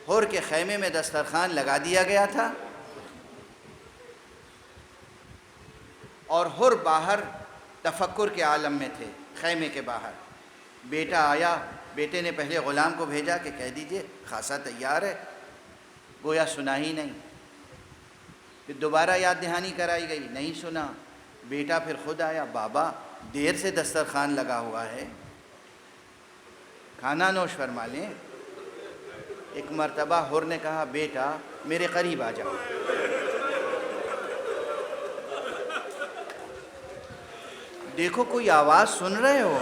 حر کے خیمے میں دسترخوان لگا دیا گیا تھا اور حر باہر تفکر کے عالم میں تھے. خیمے کے باہر بیٹا آیا، بیٹے نے پہلے غلام کو بھیجا کہ کہہ دیجئے خاصا تیار ہے، گویا سنا ہی نہیں. پھر دوبارہ یاد دہانی کرائی گئی، نہیں سنا. بیٹا پھر خود آیا، بابا دیر سے دسترخوان لگا ہوا ہے، کھانا نوش فرما لیں. ایک مرتبہ حر نے کہا، بیٹا میرے قریب آ جاؤ. دیکھو کوئی آواز سن رہے ہو؟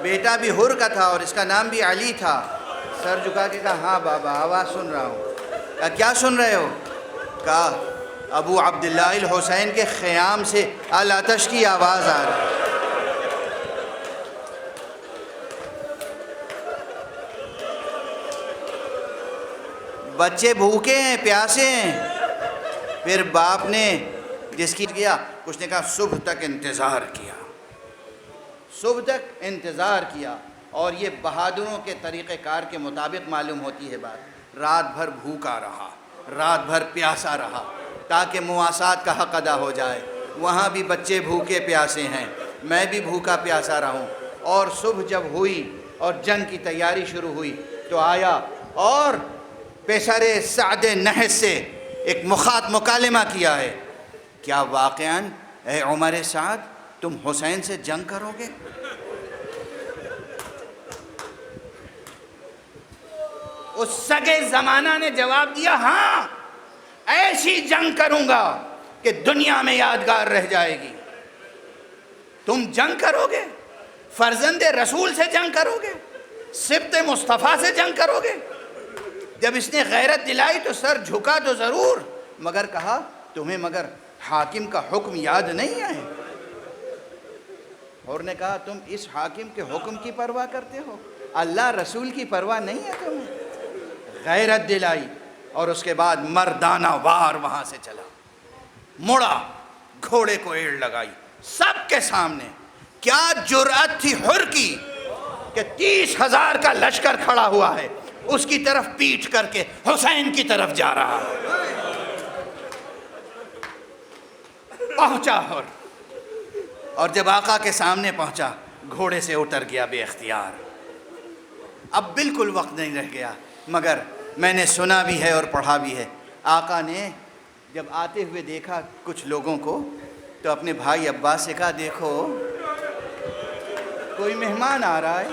بیٹا بھی حر کا تھا اور اس کا نام بھی علی تھا. سر جھکا کے کہا، ہاں بابا آواز سن رہا ہوں. کہا کیا سن رہے ہو؟ کہا ابو عبداللہ الحسین کے خیام سے الاتش کی آواز آ رہی. بچے بھوکے ہیں، پیاسے ہیں. پھر باپ نے جس کی کیا، کچھ نے کہا صبح تک انتظار کیا، صبح تک انتظار کیا. اور یہ بہادروں کے طریقہ کار کے مطابق معلوم ہوتی ہے بات. رات بھر بھوکا رہا، رات بھر پیاسا رہا تاکہ مواسات کا حق ادا ہو جائے. وہاں بھی بچے بھوکے پیاسے ہیں، میں بھی بھوکا پیاسا رہوں. اور صبح جب ہوئی اور جنگ کی تیاری شروع ہوئی تو آیا اور پیسر سعد نحس سے ایک مکالمہ کیا ہے. کیا واقعاً اے عمر سعد تم حسین سے جنگ کرو گے؟ اس سگے زمانہ نے جواب دیا، ہاں ایسی جنگ کروں گا کہ دنیا میں یادگار رہ جائے گی. تم جنگ کرو گے؟ فرزند رسول سے جنگ کرو گے؟ سبط مصطفیٰ سے جنگ کرو گے؟ جب اس نے غیرت دلائی تو سر جھکا تو ضرور، مگر کہا تمہیں مگر حاکم کا حکم یاد نہیں ہے؟ حور نے کہا تم اس حاکم کے حکم کی پرواہ کرتے ہو، اللہ رسول کی پرواہ نہیں ہے تمہیں؟ غیرت دلائی اور اس کے بعد مردانہ وار وہاں سے چلا، مڑا، گھوڑے کو ایڑ لگائی سب کے سامنے۔ کیا جرأت تھی حر کی کہ 30,000 کا لشکر کھڑا ہوا ہے، اس کی طرف پیٹ کر کے حسین کی طرف جا رہا ہے۔ پہنچا حر، اور جب آقا کے سامنے پہنچا گھوڑے سے اتر گیا بے اختیار۔ اب بالکل وقت نہیں رہ گیا، مگر میں نے سنا بھی ہے اور پڑھا بھی ہے، آقا نے جب آتے ہوئے دیکھا کچھ لوگوں کو تو اپنے بھائی عباس سے کہا دیکھو کوئی مہمان آ رہا ہے۔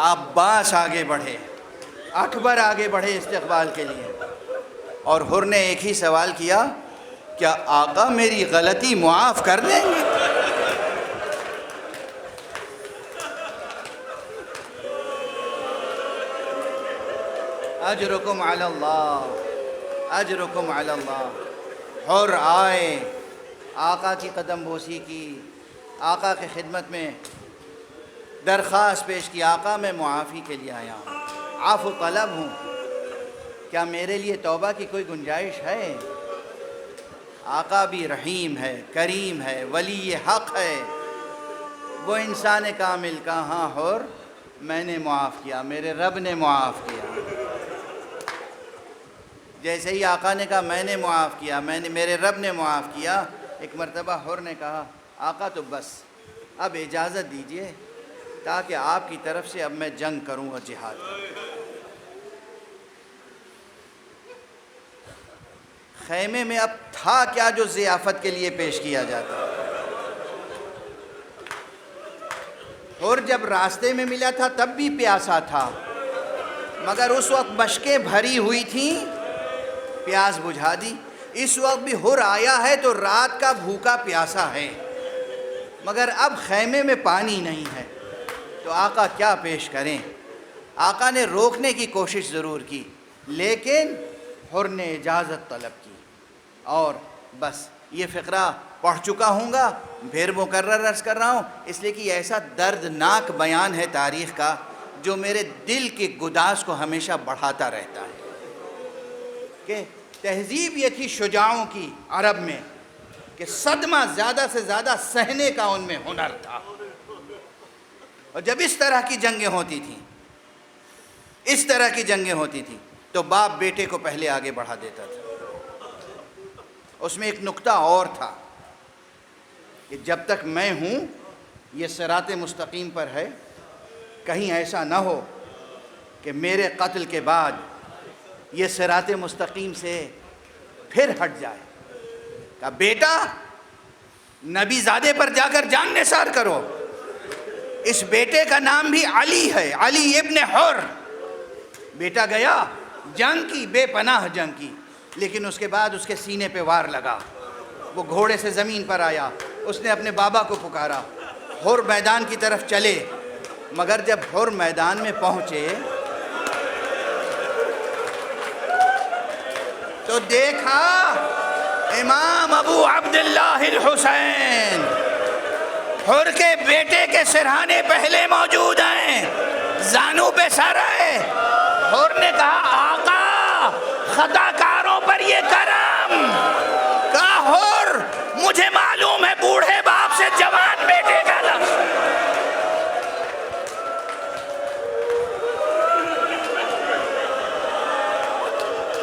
عباس آگے بڑھے، اکبر آگے بڑھے استقبال کے لیے، اور حر نے ایک ہی سوال کیا، کیا آقا میری غلطی معاف کر دیں گے؟ اجرکم علی اللہ، اجرکم علی اللہ۔ حر آئے، آقا کی قدم بوسی کی، آقا کی خدمت میں درخواست پیش کی، آقا میں معافی کے لیے آیا ہوں، عفو طلب ہوں، کیا میرے لیے توبہ کی کوئی گنجائش ہے؟ آقا بھی رحیم ہے، کریم ہے، ولی حق ہے، وہ انسان کامل کا۔ ہاں حر میں نے معاف کیا، میرے رب نے معاف کیا۔ جیسے ہی آقا نے کہا میں نے معاف کیا، میرے رب نے معاف کیا، ایک مرتبہ حر نے کہا آقا تو بس اب اجازت دیجئے تاکہ آپ کی طرف سے اب میں جنگ کروں اور جہاد کروں۔ خیمے میں اب تھا کیا جو ضیافت کے لیے پیش کیا جاتا۔ اور جب راستے میں ملا تھا تب بھی پیاسا تھا، مگر اس وقت مشکیں بھری ہوئی تھیں، پیاس بجھا دی۔ اس وقت بھی حر آیا ہے تو رات کا بھوکا پیاسا ہے، مگر اب خیمے میں پانی نہیں ہے تو آقا کیا پیش کریں؟ آقا نے روکنے کی کوشش ضرور کی، لیکن حر نے اجازت طلب کی، اور بس یہ فقرہ پڑھ چکا ہوں گا، پھر مکرر عرض کر رہا ہوں، اس لیے کہ ایسا دردناک بیان ہے تاریخ کا جو میرے دل کی گداز کو ہمیشہ بڑھاتا رہتا ہے، کہ تہذیب یہ تھی شجاعوں کی عرب میں کہ صدمہ زیادہ سے زیادہ سہنے کا ان میں ہنر تھا، اور جب اس طرح کی جنگیں ہوتی تھیں، اس طرح کی جنگیں ہوتی تھیں تو باپ بیٹے کو پہلے آگے بڑھا دیتا تھا۔ اس میں ایک نکتہ اور تھا کہ جب تک میں ہوں یہ صراط مستقیم پر ہے، کہیں ایسا نہ ہو کہ میرے قتل کے بعد یہ صراط مستقیم سے پھر ہٹ جائے۔ کہا بیٹا نبی زادے پر جا کر جان نثار کرو، اس بیٹے کا نام بھی علی ہے، علی ابن حر۔ بیٹا گیا، جنگ کی، بے پناہ جنگ کی، لیکن اس کے بعد اس کے سینے پہ وار لگا، وہ گھوڑے سے زمین پر آیا، اس نے اپنے بابا کو پکارا، حر میدان کی طرف چلے، مگر جب حر میدان میں پہنچے تو دیکھا امام ابو عبداللہ الحسین حر کے بیٹے کے سرہانے پہلے موجود ہیں، زانو پہ سر ہے۔ حر نے کہا آقا خطا کاروں پر یہ کرم۔ کہا حر مجھے معلوم ہے بوڑھے باپ سے جوان بیٹے کا لفظ۔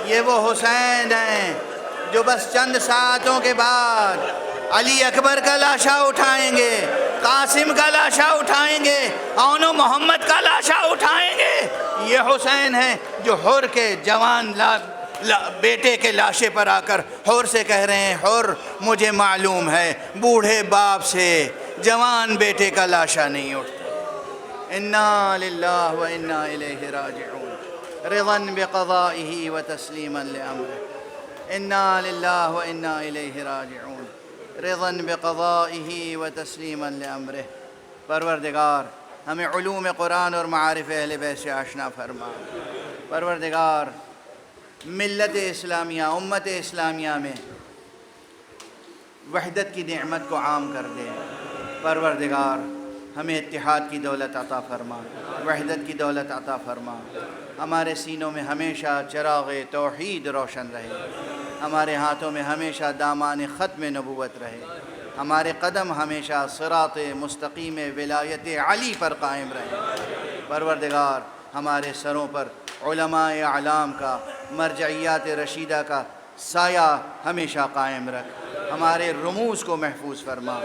یہ وہ حسین ہیں جو بس چند ساعتوں کے بعد علی اکبر کا لاشا اٹھائیں گے، قاسم کا لاشا اٹھائیں گے، اون و محمد کا لاشا اٹھائیں گے۔ یہ حسین ہیں جو حر کے جوان بیٹے کے لاشے پر آ کر حر سے کہہ رہے ہیں حر مجھے معلوم ہے بوڑھے باپ سے جوان بیٹے کا لاشا نہیں اٹھتا۔ انا للہ و انا الیہ راجعون، رضا بقضائہ و تسلیما لامرہ۔ انا للہ و انا الیہ راجعون، رضا بقضائہ و تسلیما لامرہ۔ پروردگار ہمیں علوم قرآن اور معارف اہل بیت سے آشنا فرما۔ پروردگار ملت اسلامیہ، امت اسلامیہ میں وحدت کی نعمت کو عام کر دے۔ پروردگار ہمیں اتحاد کی دولت عطا فرما، وحدت کی دولت عطا فرما، ہمارے سینوں میں ہمیشہ چراغ توحید روشن رہے، ہمارے ہاتھوں میں ہمیشہ دامان ختم نبوت رہے، ہمارے قدم ہمیشہ صراط مستقیم ولایت علی پر قائم رہے۔ پروردگار ہمارے سروں پر علماء اعلام کا، مرجعیات رشیدہ کا سایہ ہمیشہ قائم رکھ، ہمارے رموز کو محفوظ فرما۔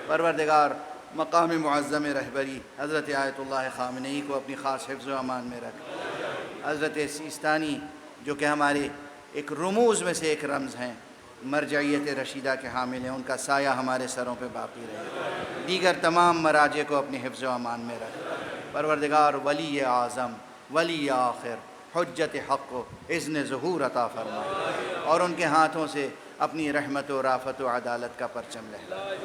پروردگار مقام معظم رہبری حضرت آیت اللہ خامنئی کو اپنی خاص حفظ و امان میں رکھ۔ حضرت سیستانی جو کہ ہمارے ایک رموز میں سے ایک رمز ہیں، مرجعیت رشیدہ کے حامل ہیں، ان کا سایہ ہمارے سروں پہ باقی رہے۔ دیگر تمام مراجع کو اپنی حفظ و امان میں رکھ۔ پروردگار ولی اعظم، ولی آخر، حجت حق کو اذن ظہور عطا فرما، اور ان کے ہاتھوں سے اپنی رحمت و رافت و عدالت کا پرچم لہرائے۔